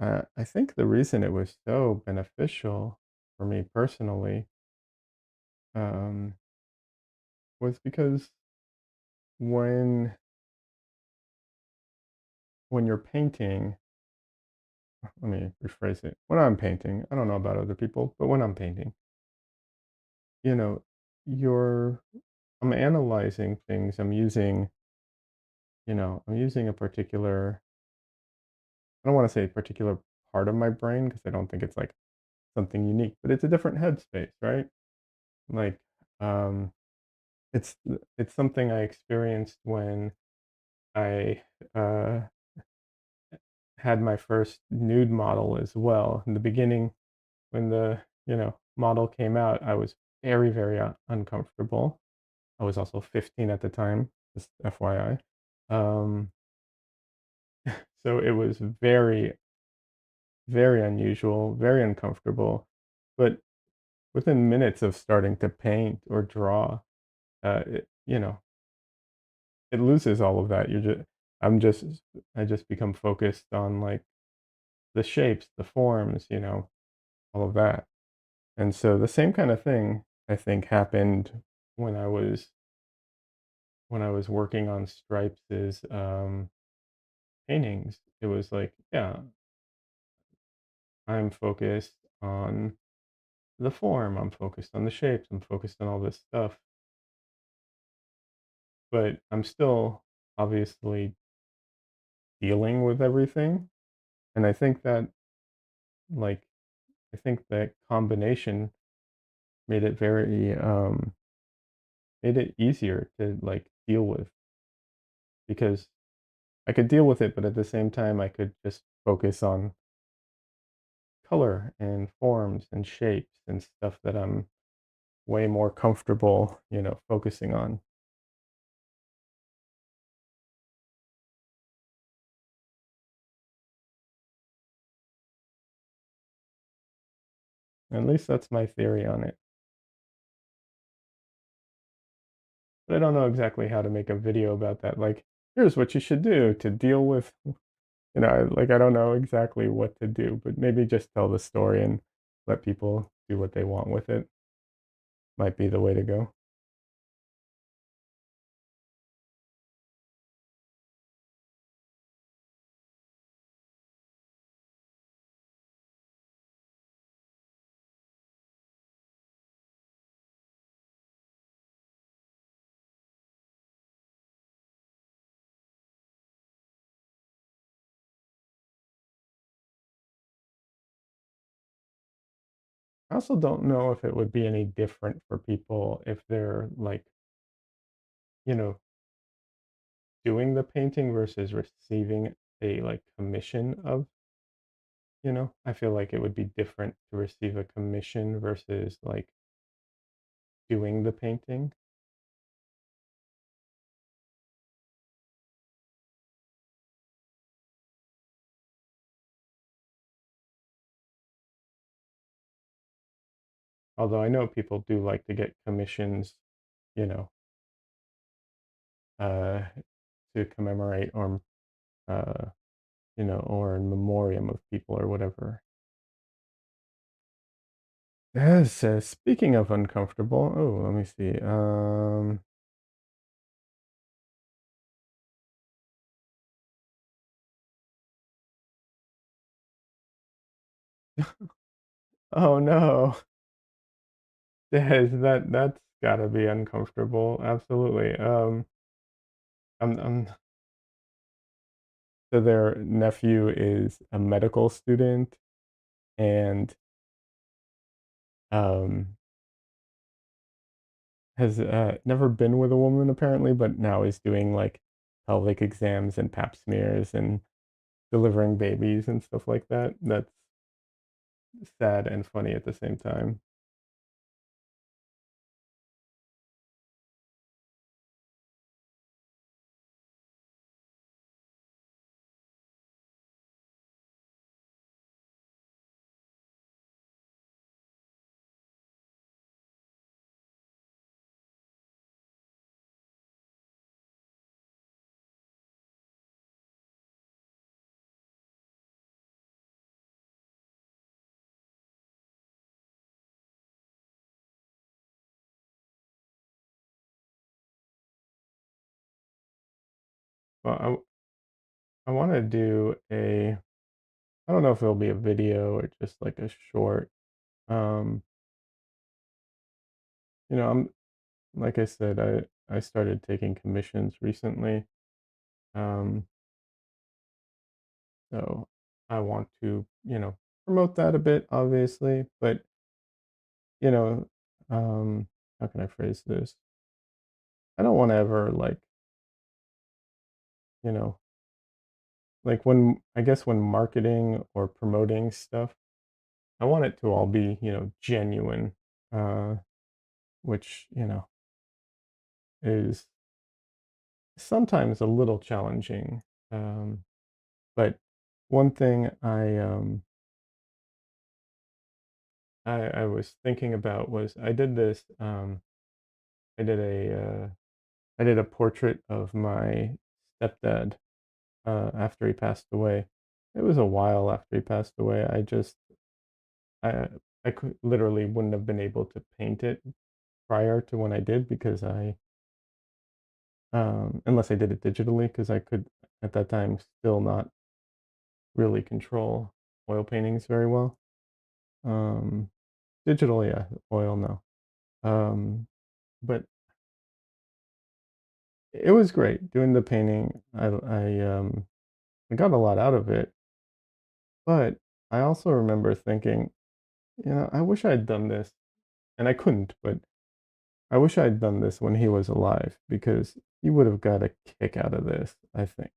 I think the reason it was so beneficial for me personally um, was because when you're painting, let me rephrase it. When I'm painting, I don't know about other people, but when I'm painting, you know, you're I'm analyzing things. I'm using a particular, I don't want to say particular part of my brain because I don't think it's like something unique, but it's a different headspace, right? Like, um, it's something I experienced when I uh, had my first nude model as well. In the beginning, when the model came out, I was very, very uncomfortable. I was also 15 at the time, just FYI. Um, so it was very, very unusual, very uncomfortable. But within minutes of starting to paint or draw, it, it loses all of that. I'm just, I just become focused on like the shapes, the forms, all of that. And so the same kind of thing I think happened when I was working on Stripes' paintings. It was like, yeah, I'm focused on the form, I'm focused on the shapes, I'm focused on all this stuff, but I'm still obviously dealing with everything. And like, I think that combination made it made it easier to like deal with because I could deal with it, but at the same time, I could just focus on color and forms and shapes and stuff that I'm way more comfortable, focusing on. At least that's my theory on it. But I don't know exactly how to make a video about that. Like, here's what you should do to deal with, I don't know exactly what to do, but maybe just tell the story and let people do what they want with it might be the way to go. I also don't know if it would be any different for people if they're like, you know, doing the painting versus receiving a like commission of, I feel like it would be different to receive a commission versus like doing the painting. Although I know people do like to get commissions, you know, uh, to commemorate or, uh, or in memoriam of people or whatever. Yes, speaking of uncomfortable, oh, let me see. Oh no, that's gotta be uncomfortable. Absolutely. I'm so their nephew is a medical student and um has never been with a woman apparently, but now is doing like pelvic exams and pap smears and delivering babies and stuff like that. That's sad and funny at the same time. Well, I want to do I don't know if it'll be a video or just like a short. Um, I'm like I said, I started taking commissions recently. Um, so I want to, promote that a bit, obviously, but you know, how can I phrase this? I don't want to ever you know, like when I guess when marketing or promoting stuff, I want it to all be, genuine, uh, which, is sometimes a little challenging. Um, but one thing I was thinking about was I did I did a portrait of my stepdad after he passed away. It was a while after he passed away. I I could literally wouldn't have been able to paint it prior to when I did because I unless I did it digitally because I could at that time still not really control oil paintings very well. Um, Digital, yeah, oil, no. Um, but it was great doing the painting. I got a lot out of it, but I also remember thinking, I wish I had done this, and I couldn't, but I wish I had done this when he was alive because he would have got a kick out of this, I think.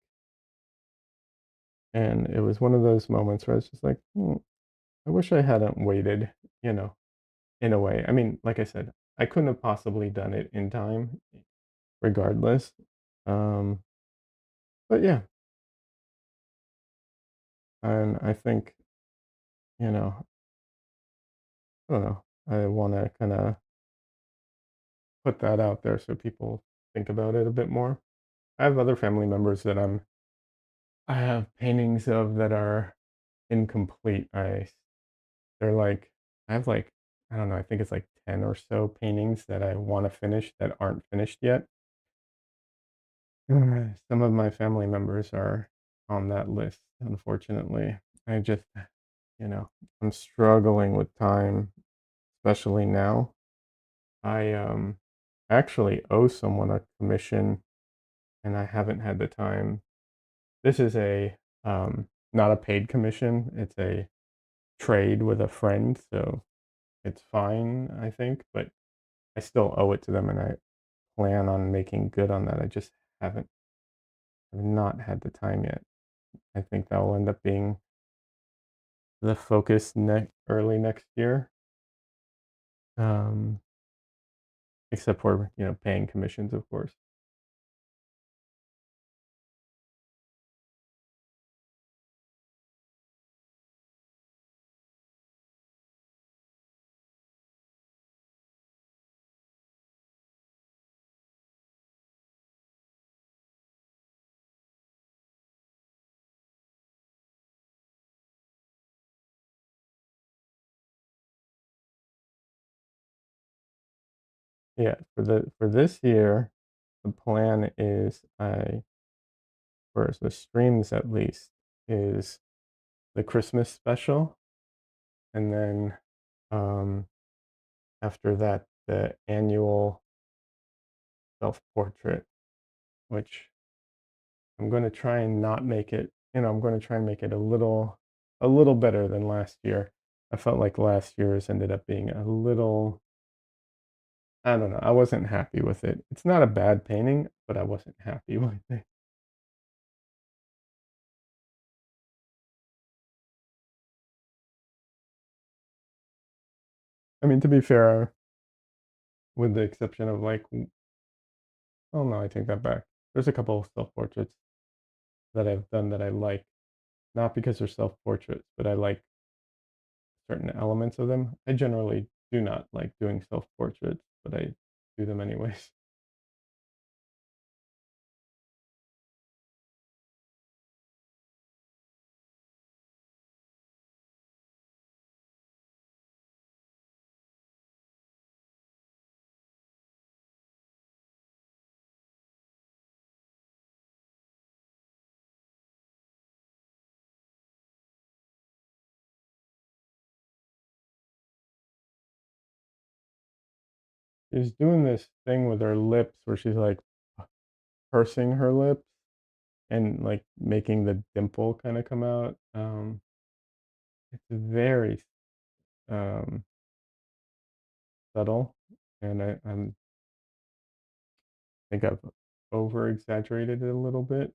And it was one of those moments where I was just like, I wish I hadn't waited, you know, in a way. I mean, like I said, I couldn't have possibly done it in time regardless. Um, but yeah, and I think, you know, I don't know. I want to kind of put that out there so people think about it a bit more. I have other family members that I have paintings of that are incomplete. They're like I have like I don't know, I think it's like 10 or so paintings that I want to finish that aren't finished yet. Some of my family members are on that list, unfortunately. I just, you know, I'm struggling with time, especially now. I actually owe someone a commission and I haven't had the time. This is a not a paid commission. It's a trade with a friend, so it's fine, I think, but I still owe it to them, and I plan on making good on that. I just haven't have not had the time yet. I think that will end up being the focus early next year, um, except for, paying commissions, of course. Yeah, for this year, the plan is for the streams at least, is the Christmas special, and then, um, after that, the annual self-portrait, which I'm gonna try and not make it I'm gonna try and make it a little better than last year. I felt like last year's ended up being a little I don't know, I wasn't happy with it. It's not a bad painting, but I wasn't happy with it. I mean, to be fair, with the exception of, like oh, no, I take that back. There's a couple of self-portraits that I've done that I like, not because they're self-portraits, but I like certain elements of them. I generally do not like doing self-portraits, but I do them anyways. She's doing this thing with her lips where she's, like, pursing her lips and, like, making the dimple kinda come out. It's very, um, subtle, and think I've over exaggerated it a little bit.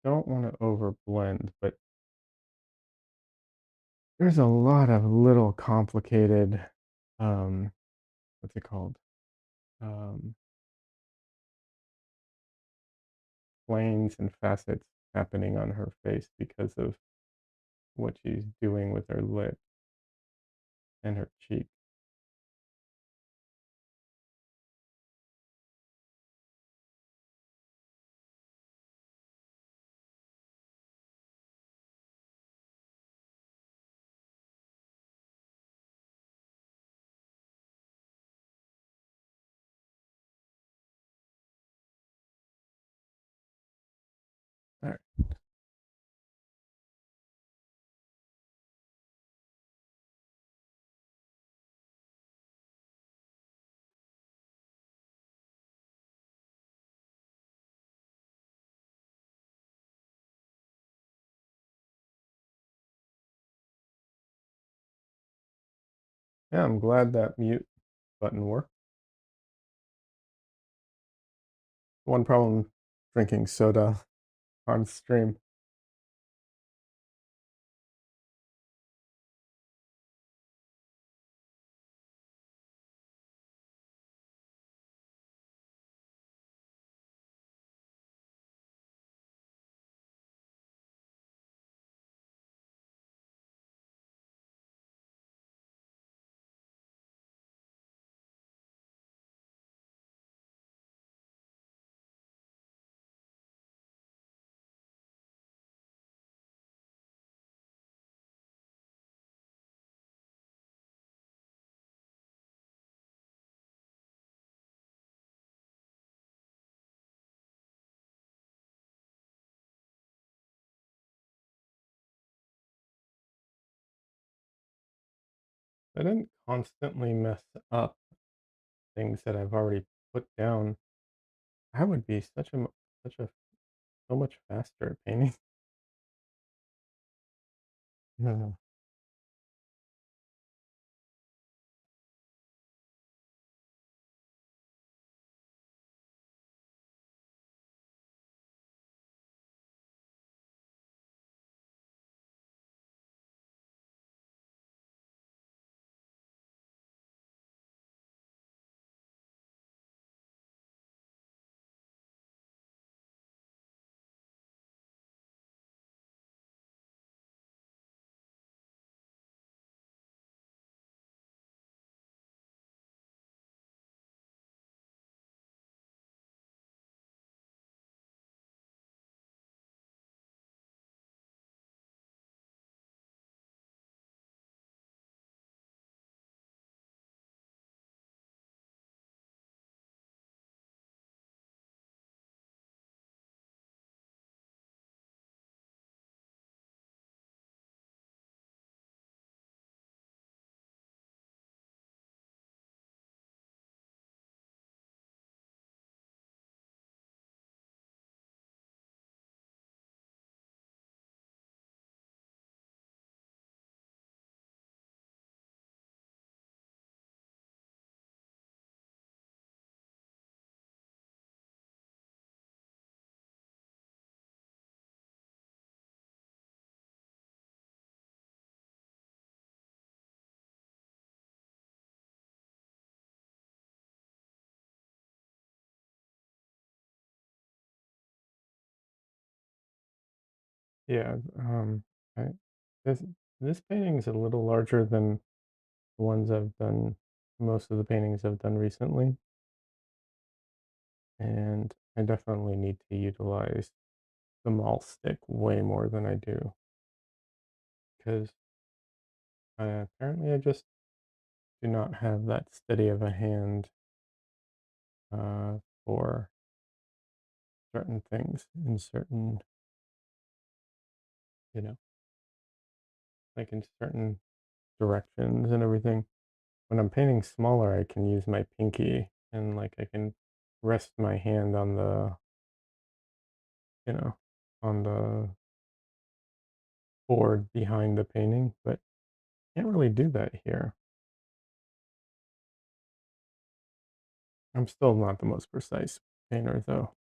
Don't wanna overblend, but there's a lot of little complicated, um, what's it called? Um, planes and facets happening on her face because of what she's doing with her lip and her cheek. Alright. Yeah, I'm glad that mute button worked. One problem drinking soda on stream. I didn't constantly mess up things that I've already put down, I would be such a so much faster at painting. Yeah. Yeah, I this this painting is a little larger than the ones I've done most of the paintings I've done recently, and I definitely need to utilize the mall stick way more than I do because apparently I just do not have that steady of a hand uh, for certain things in certain, you know, like in certain directions and everything. When I'm painting smaller, I can use my pinky and like I can rest my hand on the, you know, on the board behind the painting, but can't really do that here. I'm still not the most precise painter though.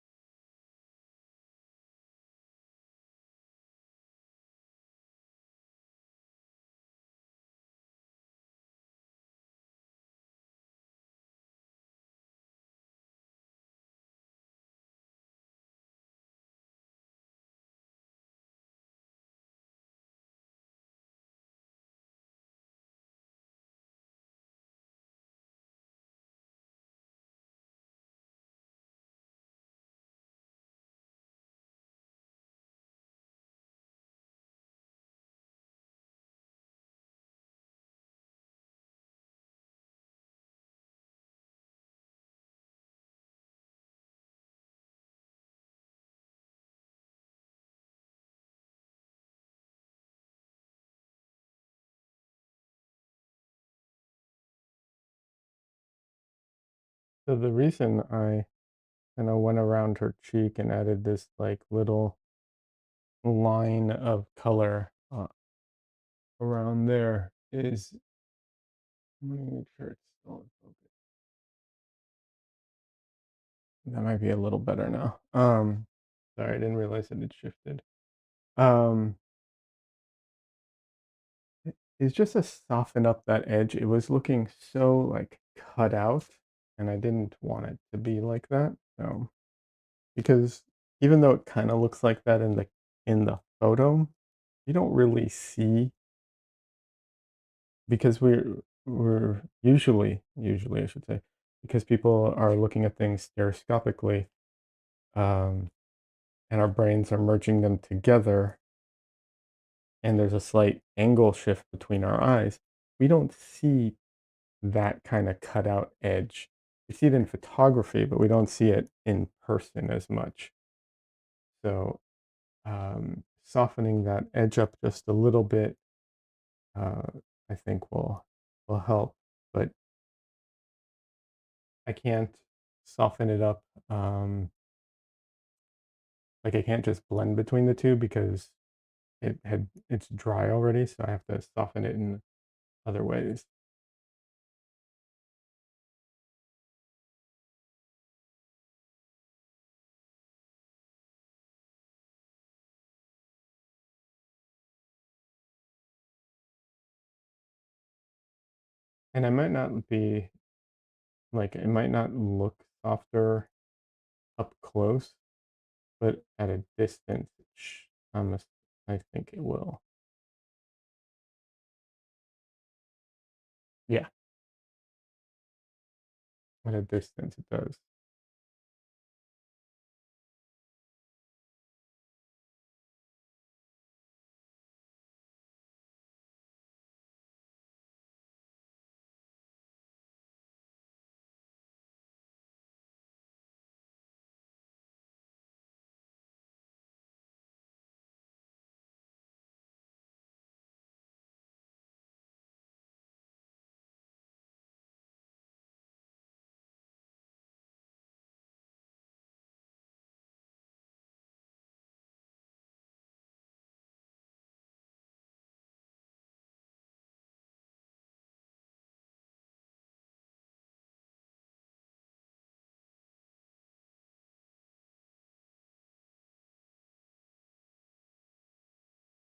So the reason I kind of went around her cheek and added this like little line of color around there is, let me make sure it's still in focus. That might be a little better now. Sorry, I didn't realize it had shifted. Um, is just to soften up that edge. It was looking so like cut out, and I didn't want it to be like that. So because even though it kind of looks like that in the photo, you don't really see because we're usually I should say because people are looking at things stereoscopically, um, and our brains are merging them together, and there's a slight angle shift between our eyes. We don't see that kinda cutout edge. We see it in photography, but we don't see it in person as much. So, softening that edge up just a little bit, uh, I think will will help, but I can't soften it up. Like I can't just blend between the two because it's dry already, so I have to soften it in other ways. And I might not be like it might not look softer up close, but at a distance, I think it will. Yeah, at a distance it does.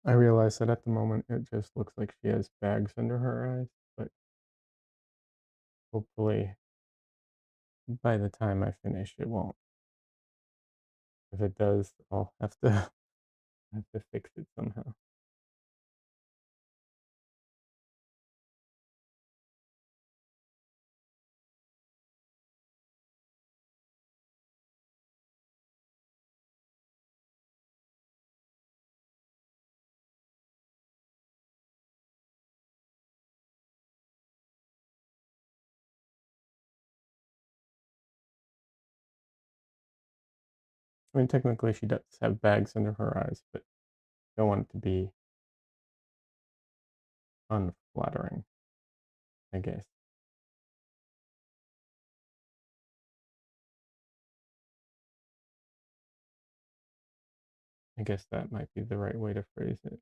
I realize that at the moment it just looks like she has bags under her eyes, but hopefully by the time I finish it won't. If it does, I'll have to have to fix it somehow. I mean, technically she does have bags under her eyes, but I don't want it to be unflattering, I guess. I guess that might be the right way to phrase it.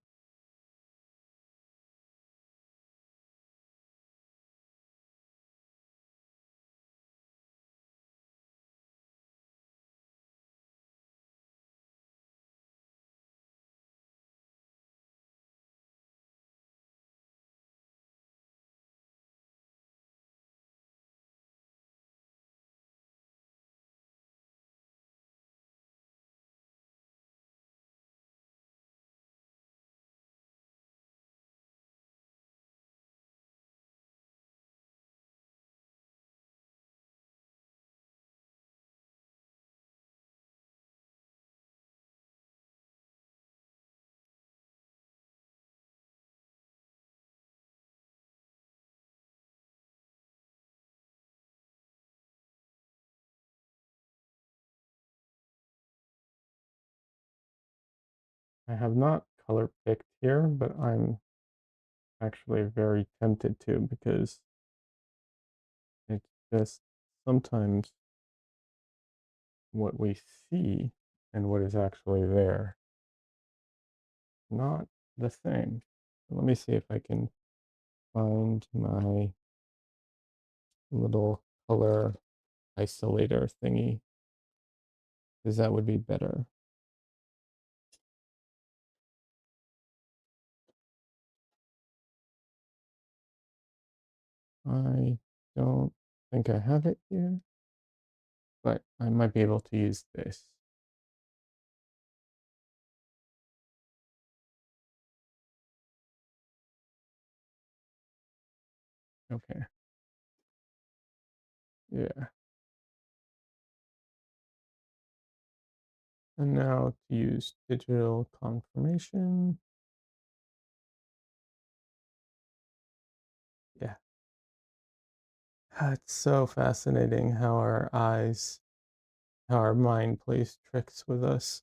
I have not color picked here, but I'm actually very tempted to because it's just sometimes what we see and what is actually there, not the same. Let me see if I can find my little color isolator thingy, because that would be better. I don't think I have it here, but I might be able to use this. Okay, yeah. And now to use digital confirmation. Yeah. It's so fascinating how how our mind plays tricks with us.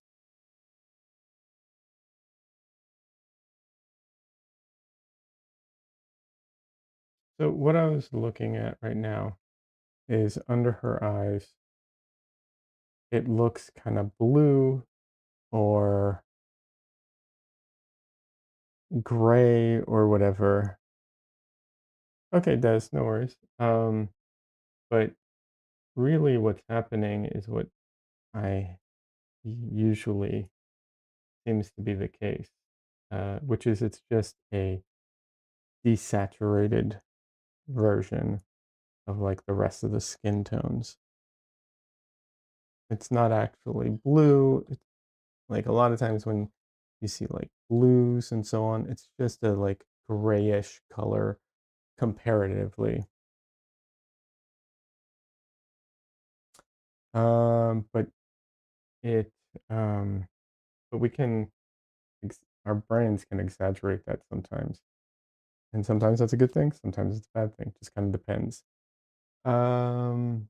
So what I was looking at right now is under her eyes, it looks kind of blue or gray or whatever. Okay, Des, no worries. But really what's happening is what I usually seems to be the case, which is it's just a desaturated version of like the rest of the skin tones. It's not actually blue. It's like a lot of times when you see like blues and so on, it's just a like grayish color comparatively. But it, um, but we can, our brains can exaggerate that sometimes. And sometimes that's a good thing, sometimes it's a bad thing. Just kind of depends. Um,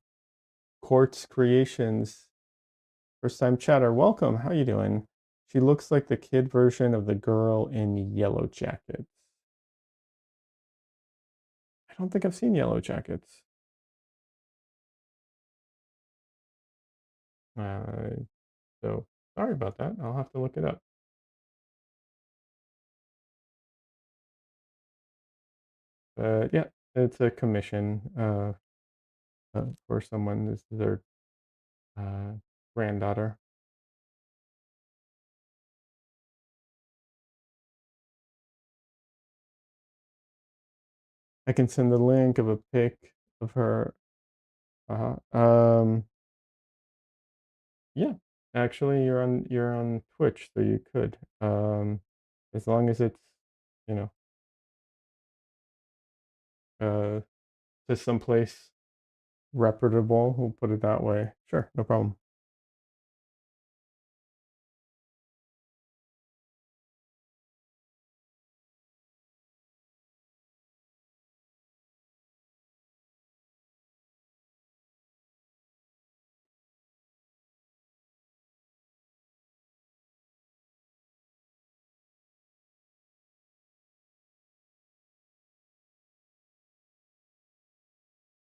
Quartz Creations, first time chatter. Welcome. How you doing? She looks like the kid version of the girl in Yellow Jackets. I don't think I've seen Yellow Jackets. Uh, so sorry about that. I'll have to look it up. But yeah, it's a commission for someone. This is their uh, granddaughter. I can send the link of a pic of her. Yeah, actually, you're on Twitch, so you could. As long as it's, you know, uh, to someplace reputable, we'll put it that way. Sure, no problem.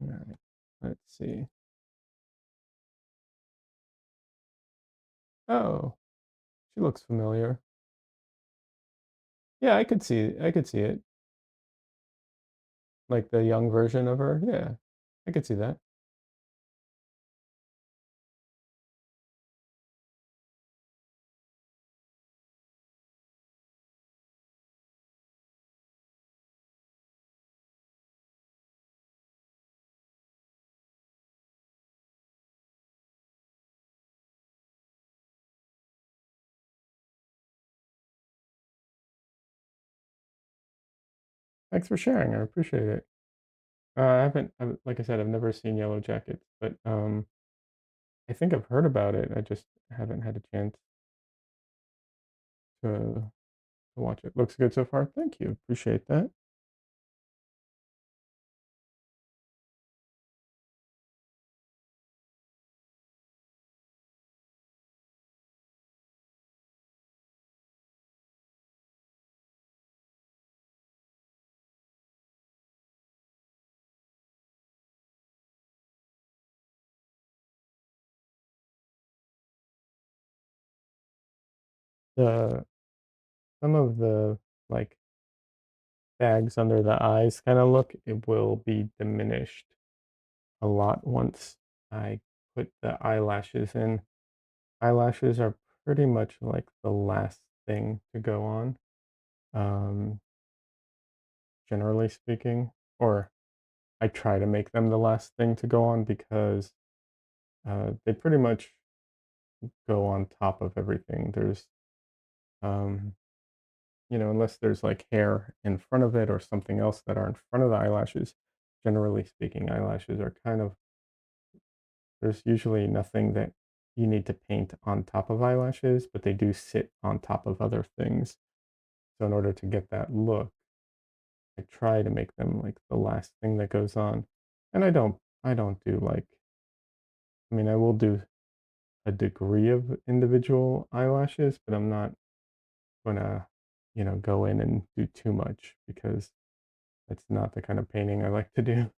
All right, let's see. Oh, she looks familiar. Yeah, I could see it. Like the young version of her. Yeah, I could see that. Thanks for sharing. I appreciate it. Like I said, I've never seen Yellow Jackets, but I think I've heard about it. I just haven't had a chance to watch it. Looks good so far. Thank you. Appreciate that. The Some of the like bags under the eyes kind of look, it will be diminished a lot once I put the eyelashes in. Eyelashes are pretty much like the last thing to go on, um, generally speaking, or I try to make them the last thing to go on because they pretty much go on top of everything. Um, unless there's like hair in front of it or something else that are in front of the eyelashes, generally speaking, eyelashes are kind of, there's usually nothing that you need to paint on top of eyelashes, but they do sit on top of other things. So in order to get that look, I try to make them like the last thing that goes on. And I don't do like, I mean, I will do a degree of individual eyelashes, but I'm not gonna, go in and do too much because It's not the kind of painting I like to do.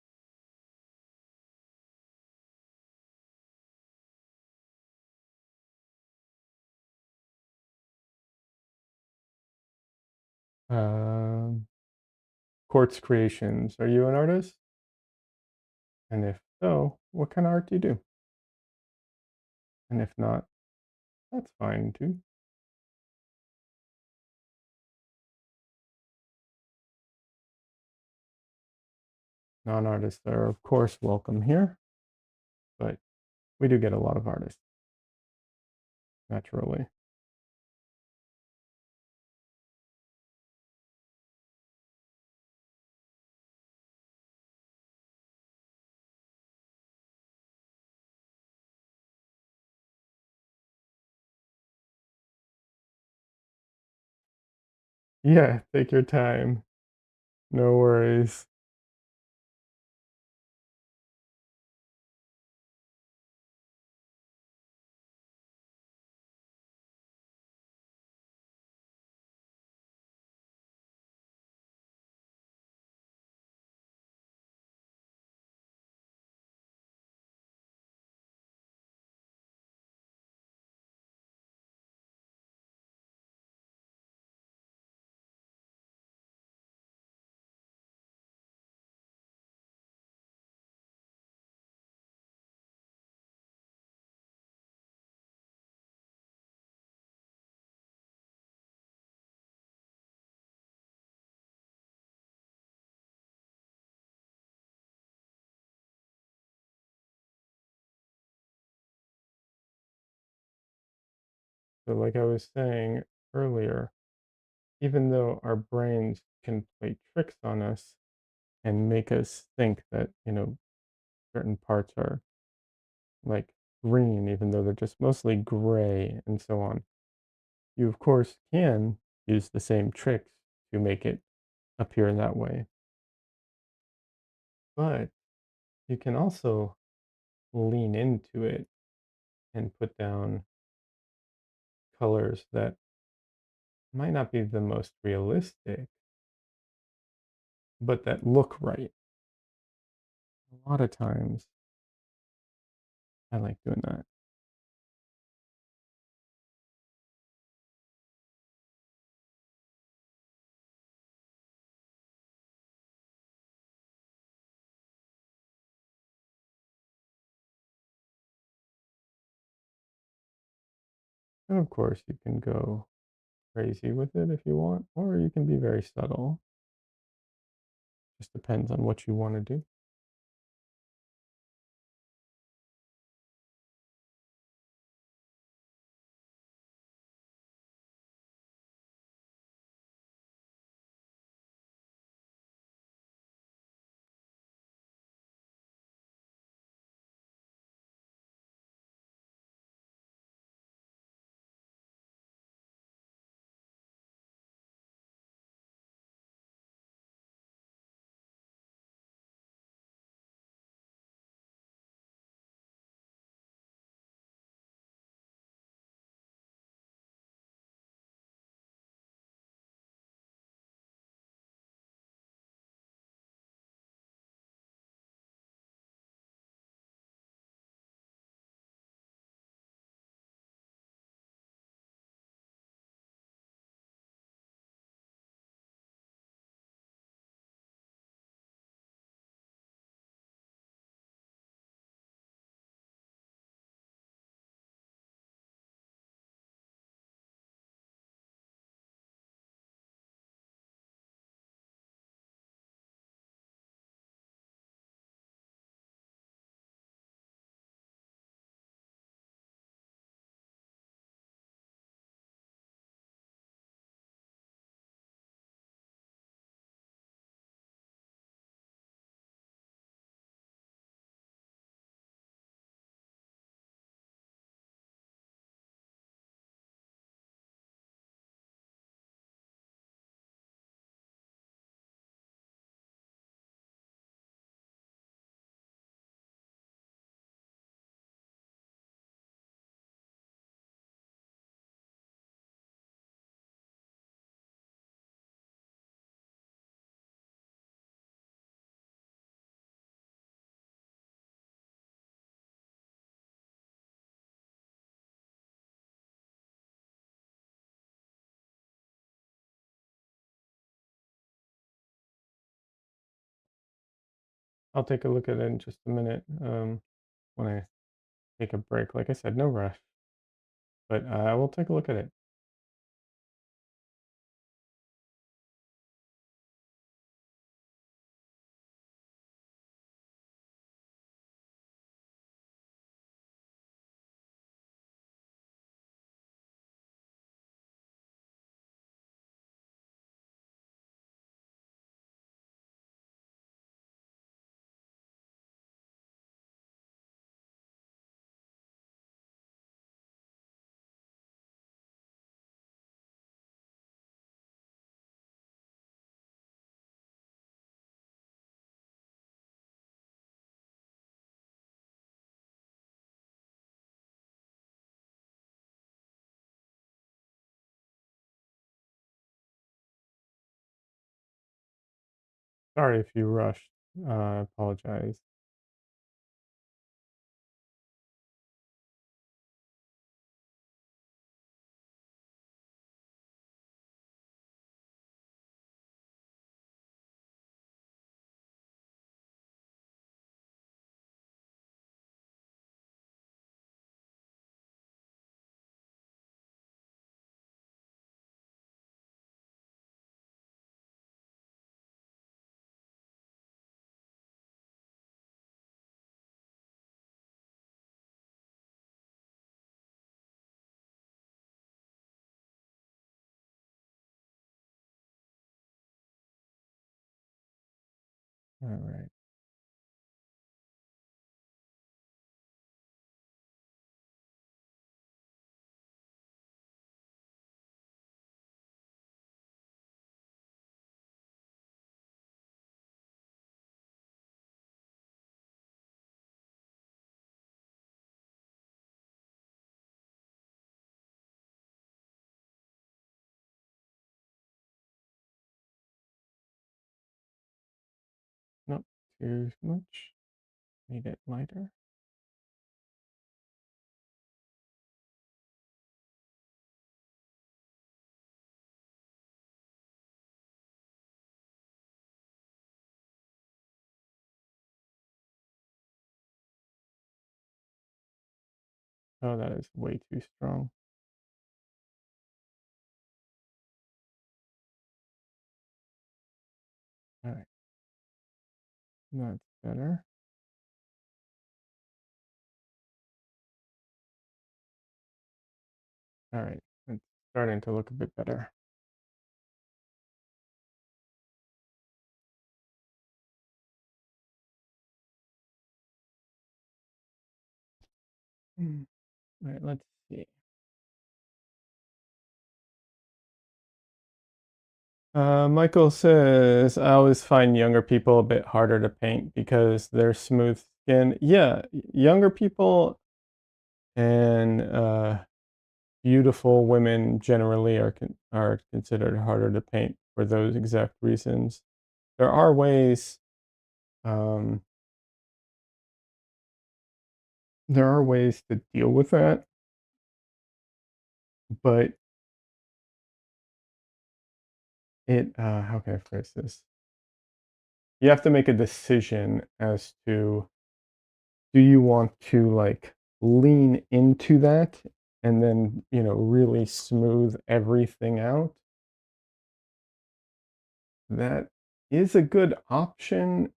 Um, Quartz Creations. Are you an artist? And if so, what kind of art do you do? And if not, that's fine too. Non-artists are, of course, welcome here, but we do get a lot of artists, naturally. Yeah, take your time. No worries. So, like I was saying earlier, even though our brains can play tricks on us and make us think that, certain parts are like green, even though they're just mostly gray and so on, you of course can use the same tricks to make it appear that way. But you can also lean into it and put down colors that might not be the most realistic, but that look right. A lot of times I like doing that. And of course, you can go crazy with it if you want, or you can be very subtle. Just depends on what you want to do. I'll take a look at it in just a minute, when I take a break. Like I said, no rush, but I will take a look at it. Sorry if you rushed. I apologize. All right. Not too much. Made it lighter. Oh, that is way too strong. All right. That's better. All right. It's starting to look a bit better. All right. Let's see. Michael says, I always find younger people a bit harder to paint because they're smooth skin. Yeah, younger people and beautiful women generally are considered harder to paint for those exact reasons. There are ways, um, to deal with that, but how can I phrase this? You have to make a decision as to, do you want to like lean into that and then, really smooth everything out? That is a good option,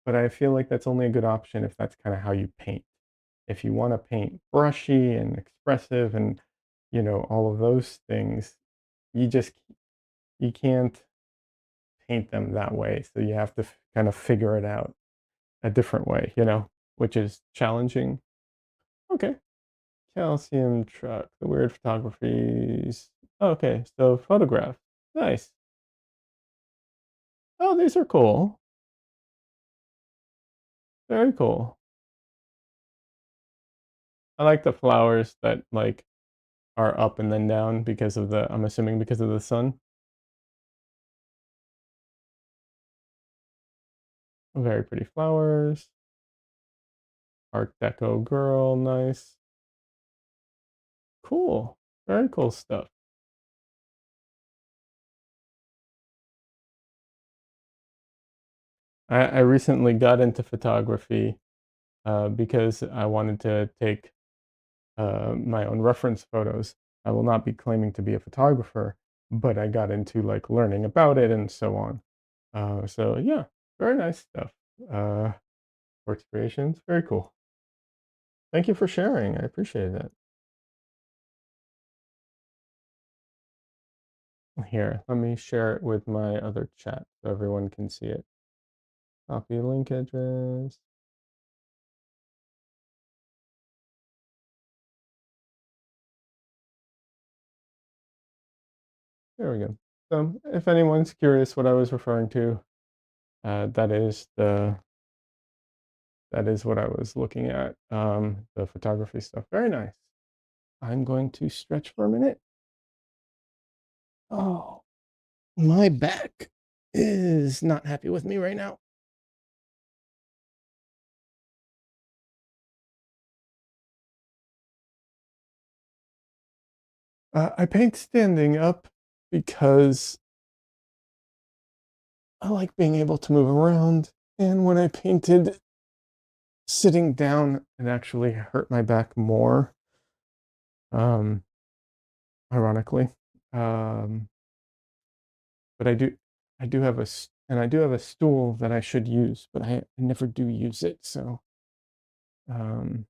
but I feel like that's only a good option if that's kind of how you paint. If you want to paint brushy and expressive and, all of those things, you just you can't paint them that way. So you have to kind of figure it out a different way, which is challenging. Okay. Calcium truck, the weird photographies. Okay, so photograph. Nice. Oh, these are cool. Very cool. I like the flowers that like are up and then down because of the, I'm assuming because of the sun. Very pretty flowers. Art Deco girl, nice. Cool. Very cool stuff. I recently got into photography because I wanted to take my own reference photos. I will not be claiming to be a photographer, but I got into like learning about it and so on. So yeah, very nice stuff. Uh, Works creations, very cool. Thank you for sharing. I appreciate it. Here, let me share it with my other chat so everyone can see it. Copy link address. There we go. So if anyone's curious what I was referring to, that is what I was looking at. The photography stuff. Very nice. I'm going to stretch for a minute. Oh, my back is not happy with me right now. I paint standing up because I like being able to move around. And when I painted sitting down, it actually hurt my back more, um, ironically. Um, but I do have and I do have a stool that I should use, but I never do use it. So, um,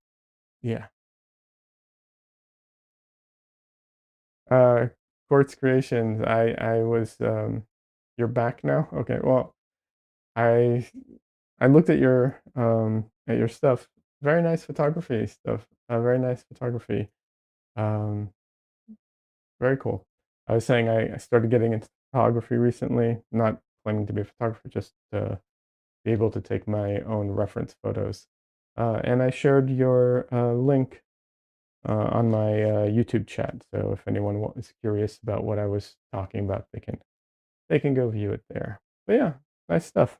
yeah. Uh, Quartz Creations. I was you're back now. Okay. Well, I I looked at your stuff. Very nice photography stuff. Very nice photography. Um, Very cool. I was saying I started getting into photography recently. Not claiming to be a photographer, just to be able to take my own reference photos. And I shared your link on my YouTube chat. So if anyone is curious about what I was talking about, they can go view it there. But yeah, nice stuff.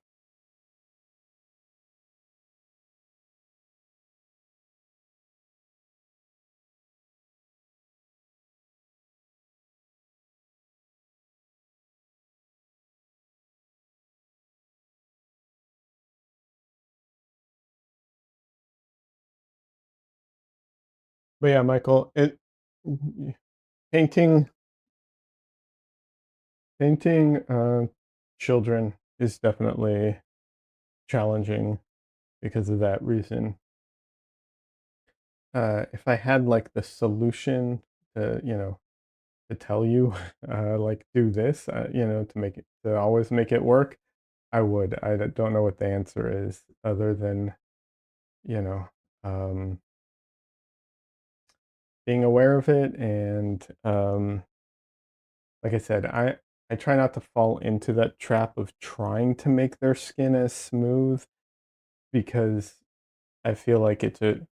But yeah, Michael, it painting painting children is definitely challenging because of that reason. If I had like the solution to, to tell you, like do this, to make it to always make it work, I would. I don't know what the answer is other than, you know, um, being aware of it and like I said, I try not to fall into that trap of trying to make their skin as smooth because I feel like it's a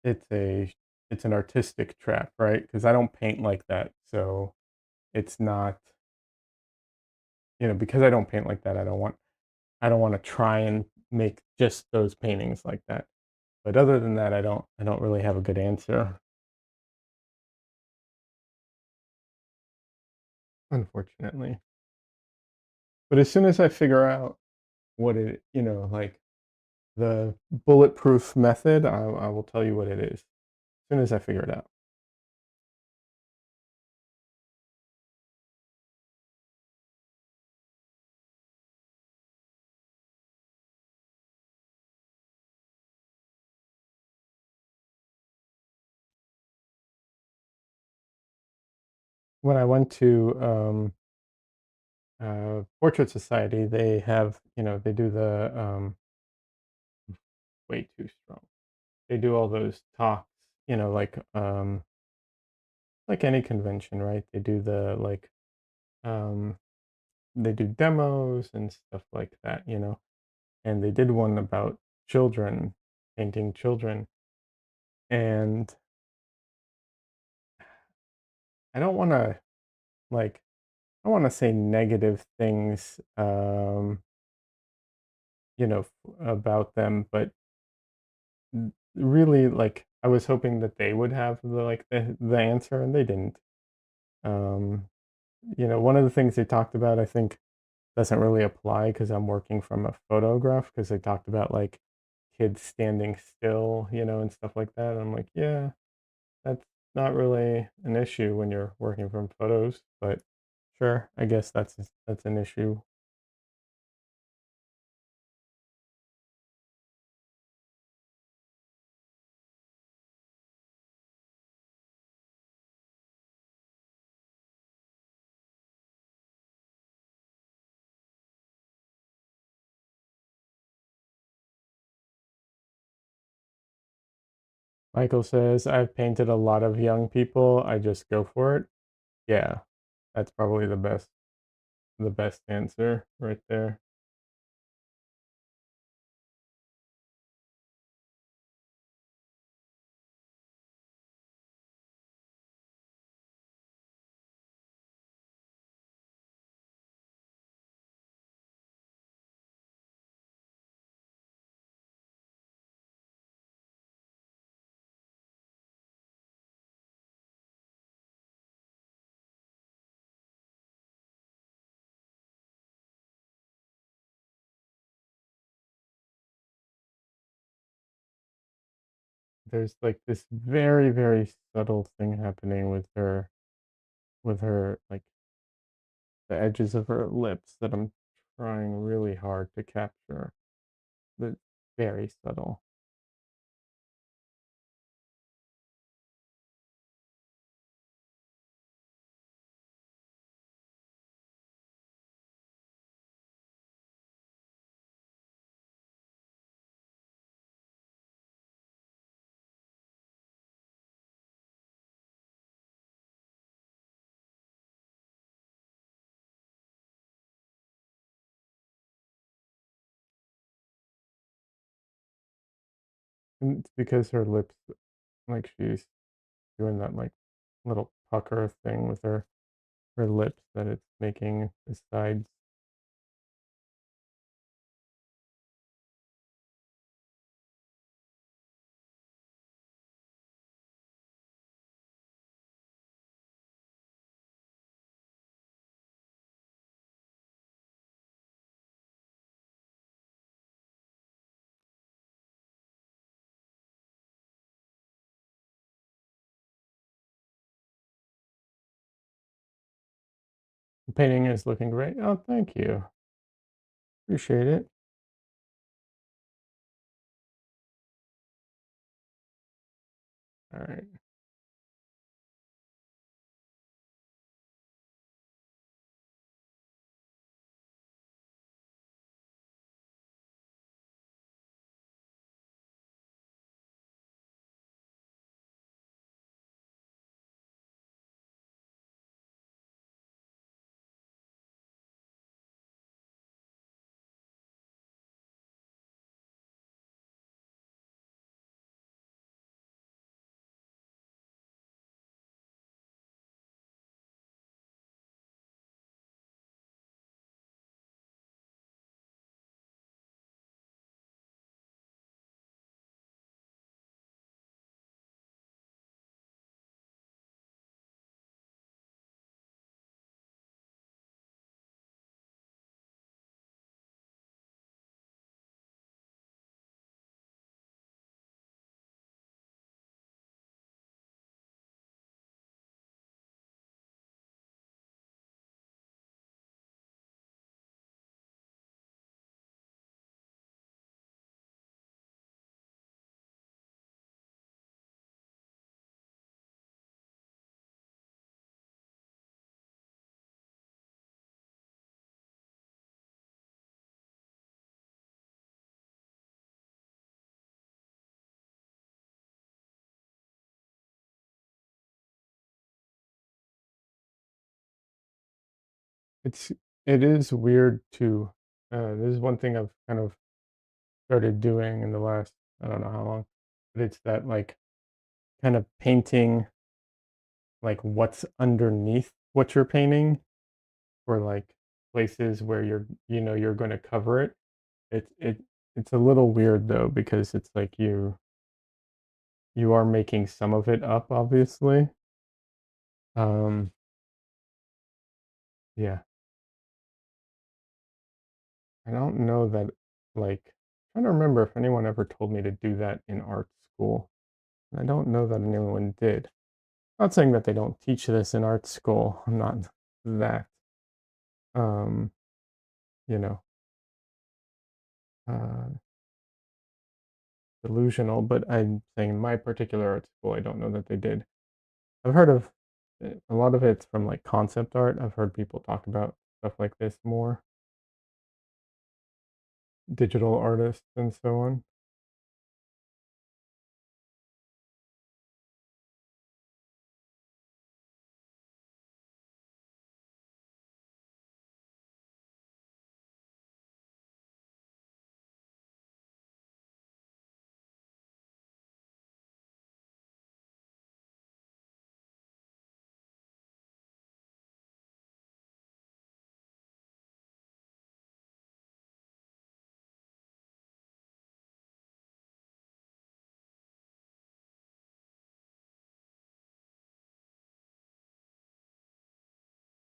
it's an artistic trap, right? Because I don't paint like that, so it's not, because I don't paint like that. I don't want to try and make just those paintings like that. But other than that, I don't really have a good answer, unfortunately. But as soon as I figure out what it, like the bulletproof method, I will tell you what it is as soon as I figure it out. When I went to Portrait Society, they have, they do the way too strong. They do all those talks, like any convention, right? They do the um, they do demos and stuff like that, and they did one about children, painting children, and I don't want to like I want to say negative things, about them, but really, like I was hoping that they would have the answer, and they didn't. Um, One of the things they talked about, I think, doesn't really apply because I'm working from a photograph because they talked about like kids standing still, and stuff like that. I'm like, yeah, that's not really an issue when you're working from photos, but sure, I guess that's an issue. Michael says, I've painted a lot of young people. I just go for it. Yeah, that's probably the best answer right there. There's like this very, very subtle thing happening with her like the edges of her lips that I'm trying really hard to capture. But very subtle. And it's because her lips, like she's doing that like little pucker thing with her lips that it's making the sides. The painting is looking great. Oh, thank you. Appreciate it. All right. It's it is weird to this is one thing I've kind of started doing in the last I don't know how long, but it's that like kind of painting like what's underneath what you're painting for like places where you're going to cover it. It's a little weird though because it's like you are making some of it up obviously. Um yeah. I don't know that, like, I'm trying to remember if anyone ever told me to do that in art school. I don't know that anyone did. Not saying that they don't teach this in art school. I'm not that, um, you know, uh, delusional, but I'm saying in my particular art school, I don't know that they did. I've heard of a lot of it's from like concept art. I've heard people talk about stuff like this more, digital artists and so on.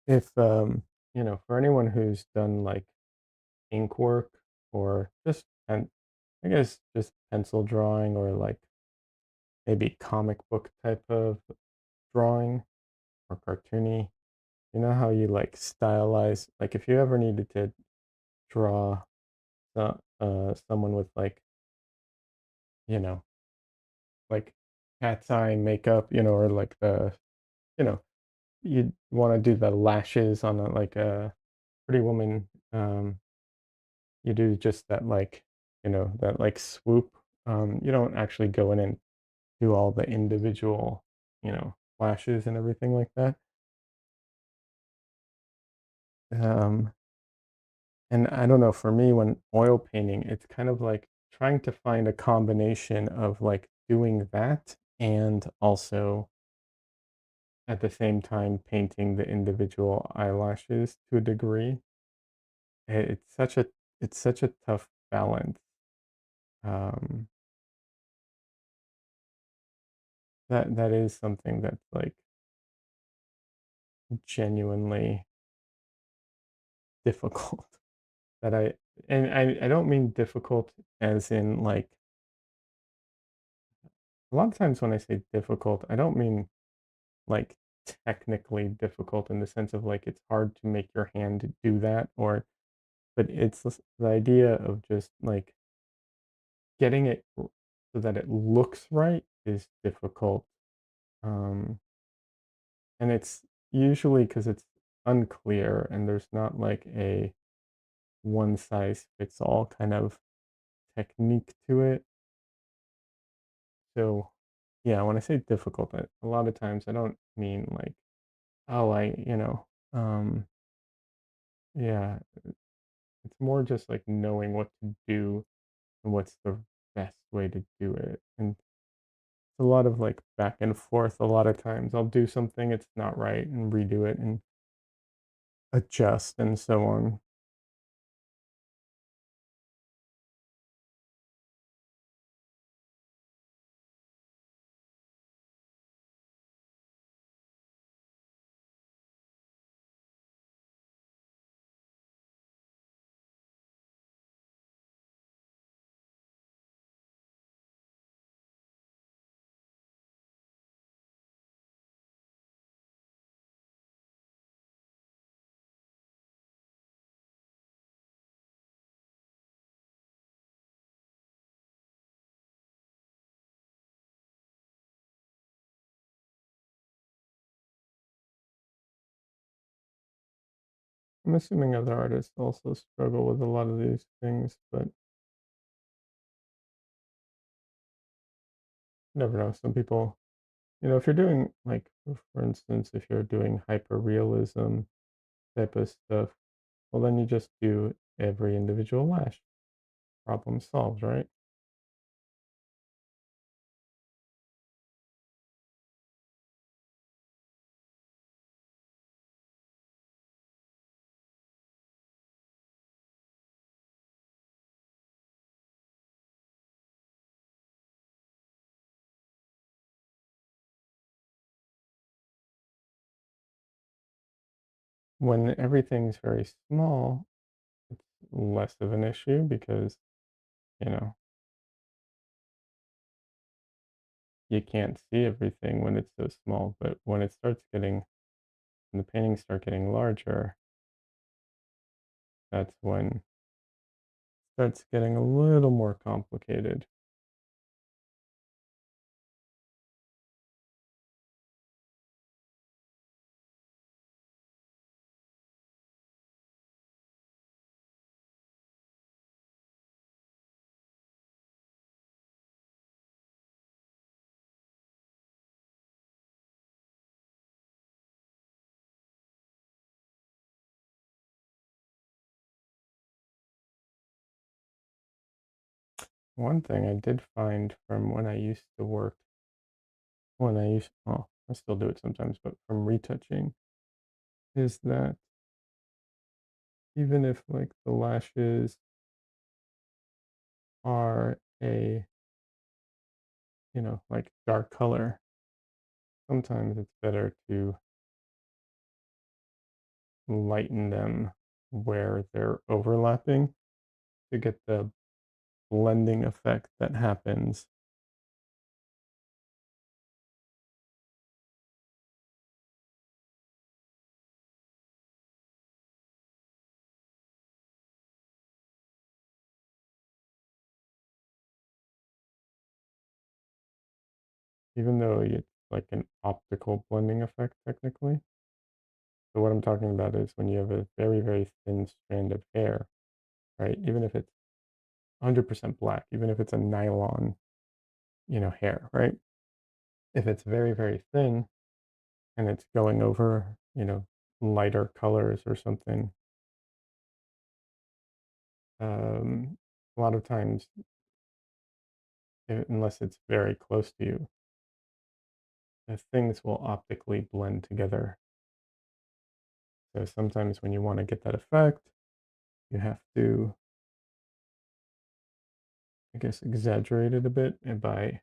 If for anyone who's done like ink work or just and I guess just pencil drawing or like maybe comic book type of drawing or cartoony. You know how you like stylize, like if you ever needed to draw someone with like, you know, like cat's eye makeup, or like you know, you want to do the lashes on like a pretty woman. You do just that like, that like swoop. You don't actually go in and do all the individual, lashes and everything like that. Um, And I don't know, for me, when oil painting, it's kind of like trying to find a combination of like doing that and also at the same time painting the individual eyelashes to a degree. It's such a tough balance. Um, that is something that's like genuinely difficult. That I don't mean difficult as in like a lot of times when I say difficult, I don't mean like technically difficult in the sense of like it's hard to make your hand do that or but it's the idea of just like getting it so that it looks right is difficult. um and it's usually because it's unclear and there's not like a one size fits all kind of technique to it. So yeah, when I say difficult, a lot of times I don't mean like, oh, um yeah, it's more just like knowing what to do and what's the best way to do it. And it's a lot of like back and forth. A lot of times I'll do something, it's not right, and redo it and adjust and so on. I'm assuming other artists also struggle with a lot of these things, but you never know. Some people, if you're doing like, for instance, if you're doing hyper realism type of stuff, well, then you just do every individual lash. Problem solved, right? When everything's very small, it's less of an issue because, you know, you can't see everything when it's so small. But when the paintings start getting larger, that's when it starts getting a little more complicated. One thing I did find from well, I still do it sometimes, but from retouching, is that even if like the lashes are a, like dark color, sometimes it's better to lighten them where they're overlapping to get the blending effect that happens. Even though it's like an optical blending effect technically. So what I'm talking about is when you have a very, very thin strand of hair, right? Even if it's 100% black, even if it's a nylon, hair, right? If it's very, very thin and it's going over, lighter colors or something, a lot of times, unless it's very close to you, the things will optically blend together. So sometimes when you want to get that effect, you have to, I guess, exaggerate it a bit and by,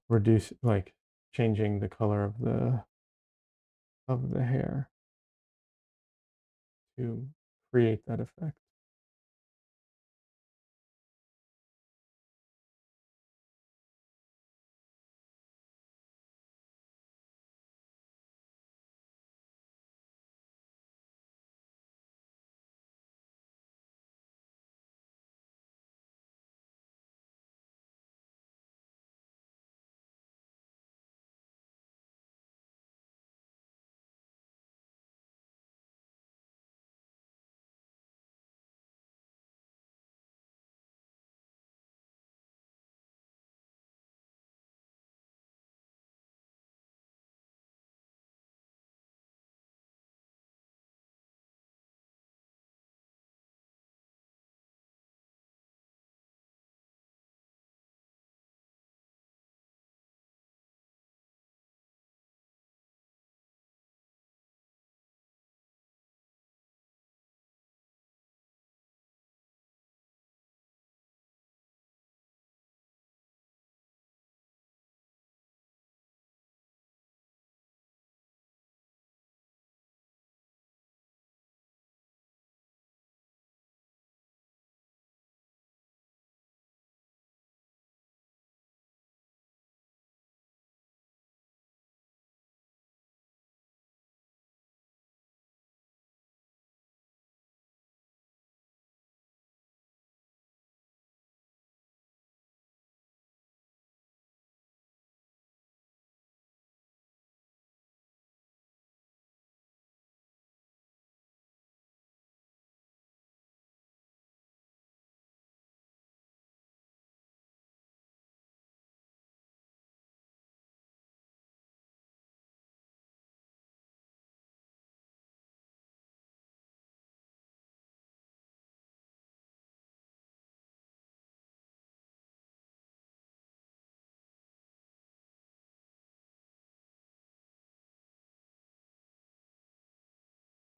reduce like changing the color of the hair to create that effect.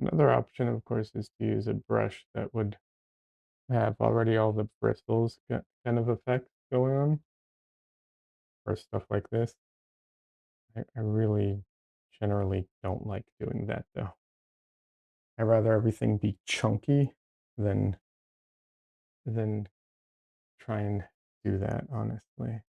Another option, of course, is to use a brush that would have already all the bristles kind of effect going on or stuff like this. I really generally don't like doing that though. I'd rather everything be chunky than than try and do that, honestly.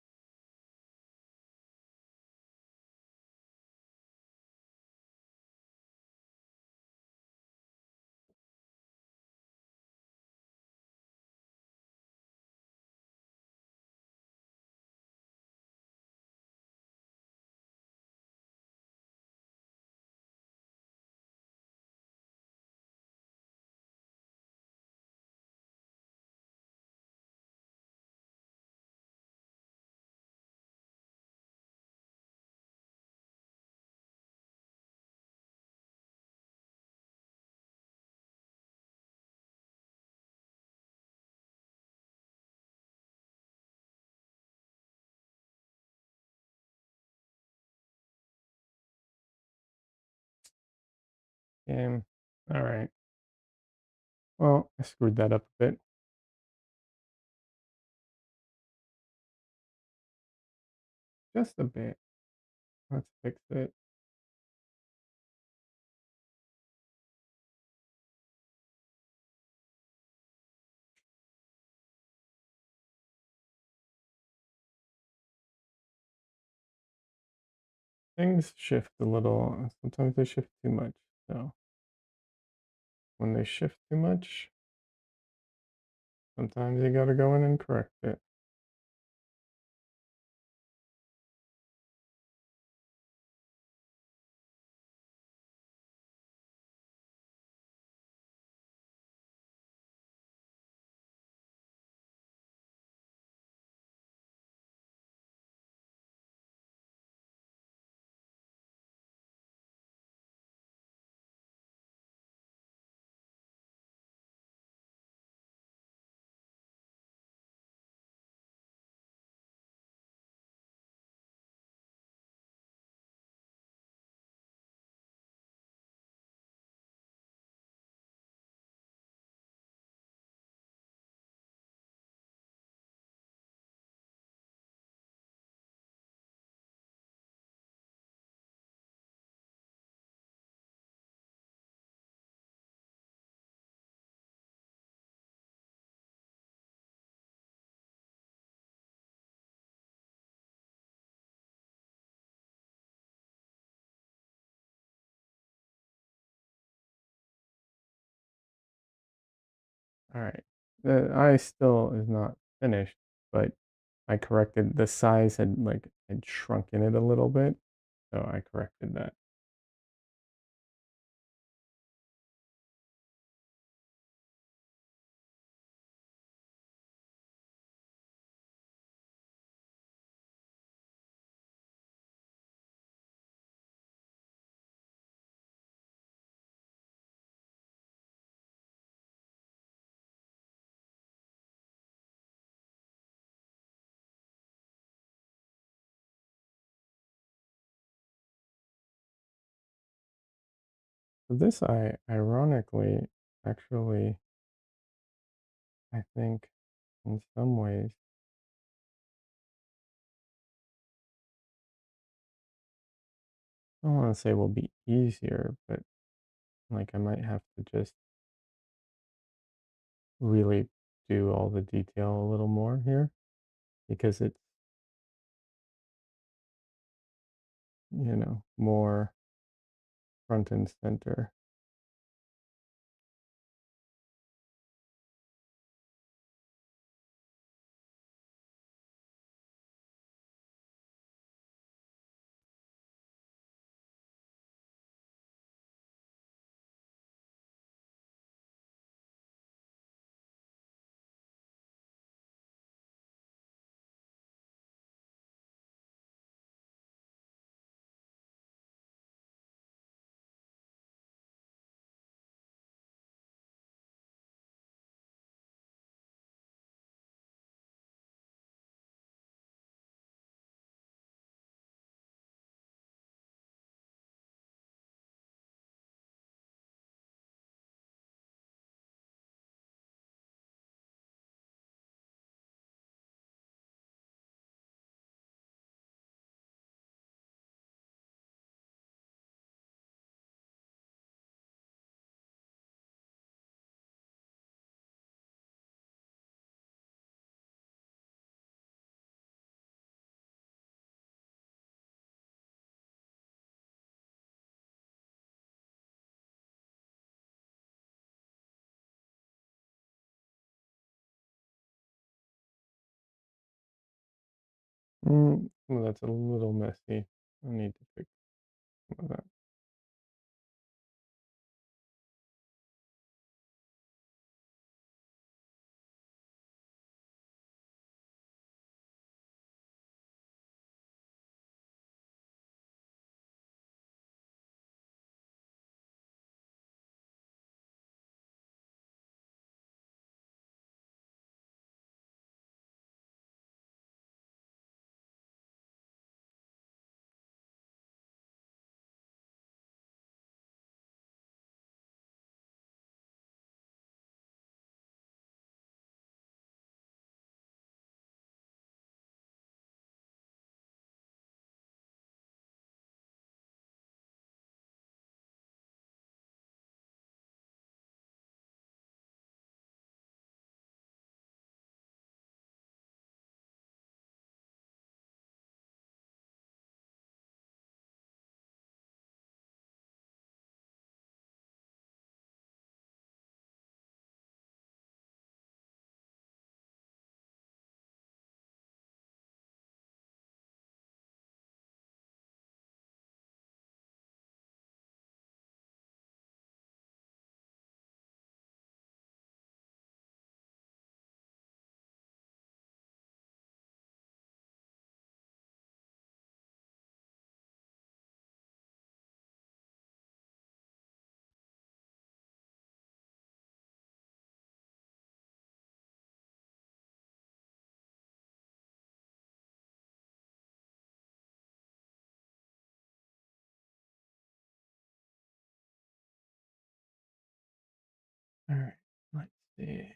Damn. All right. Well, I screwed that up a bit. Just a bit. Let's fix it. Things shift a little. Sometimes they shift too much. So when they shift too much, sometimes you gotta go in and correct it. All right. The eye still is not finished, but I corrected the size had shrunken it a little bit, so I corrected that. So this eye, ironically, actually, I think in some ways, I don't want to say will be easier, but like I might have to just really do all the detail a little more here because it's, more front and center. Well, that's a little messy. I need to fix some of that. All right, let's see.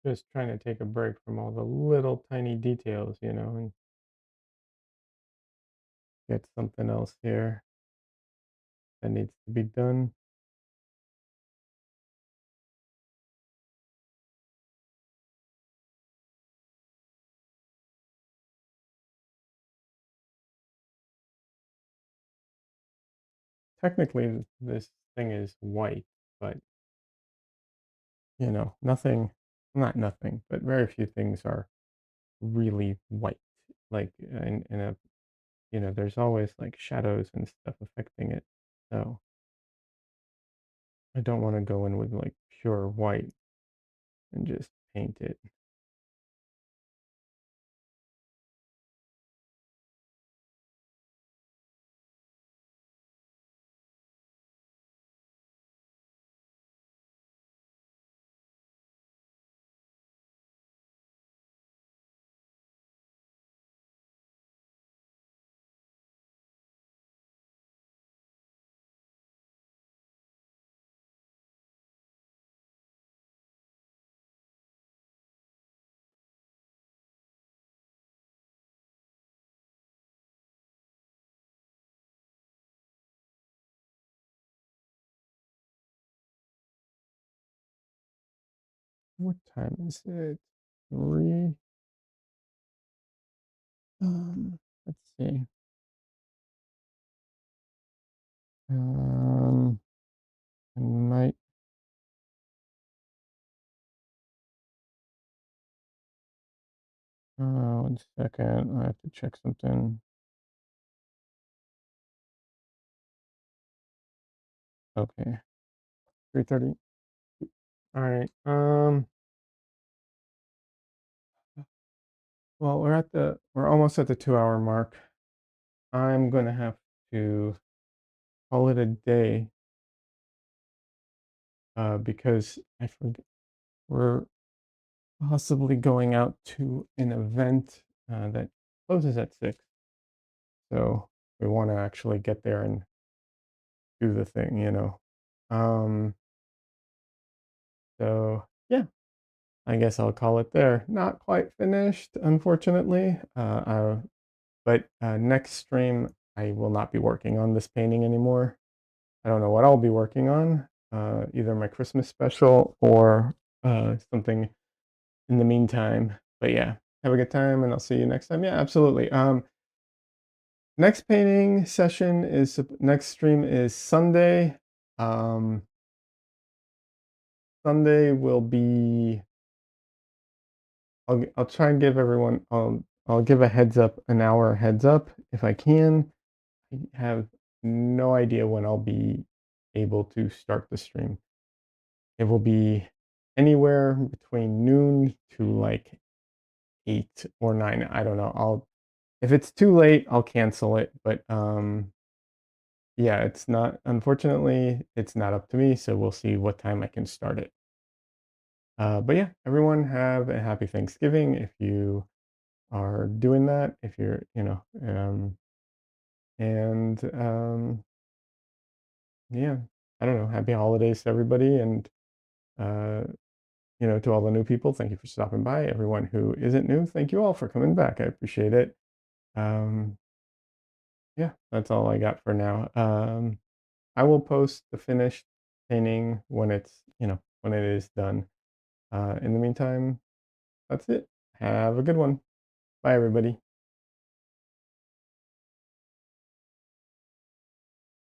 Just trying to take a break from all the little tiny details, and get something else here that needs to be done. Technically, this thing is white, but nothing, not nothing, but very few things are really white. Like in a, there's always like shadows and stuff affecting it. So I don't want to go in with like pure white and just paint it. What time is it? Three. Let's see. Um, I might. 1 second. I have to check something. Okay, 3:30. All right. Well, we're almost at the 2 hour mark. I'm gonna have to call it a day, because I forget we're possibly going out to an event that closes at 6. So we want to actually get there and do the thing. Um, So yeah, I guess I'll call it there. Not quite finished, unfortunately. But next stream, I will not be working on this painting anymore. I don't know what I'll be working on, either my Christmas special or something in the meantime. But yeah, have a good time, and I'll see you next time. Yeah, absolutely. Next painting session is next stream is Sunday. Um, Sunday will be. I'll try and give everyone. I'll give a heads up, an hour heads up if I can. I have no idea when I'll be able to start the stream. It will be anywhere between noon to like 8 or 9. I don't know. I'll If it's too late, I'll cancel it, but yeah, it's not, unfortunately, it's not up to me, so we'll see what time I can start it. But yeah, everyone have a happy Thanksgiving if you are doing that, if you're, and yeah, I don't know, happy holidays to everybody, and uh, to all the new people, thank you for stopping by. Everyone who isn't new, thank you all for coming back. I appreciate it. Um, yeah, that's all I got for now. I will post the finished painting when when it is done. In the meantime, that's it. Have a good one. Bye, everybody.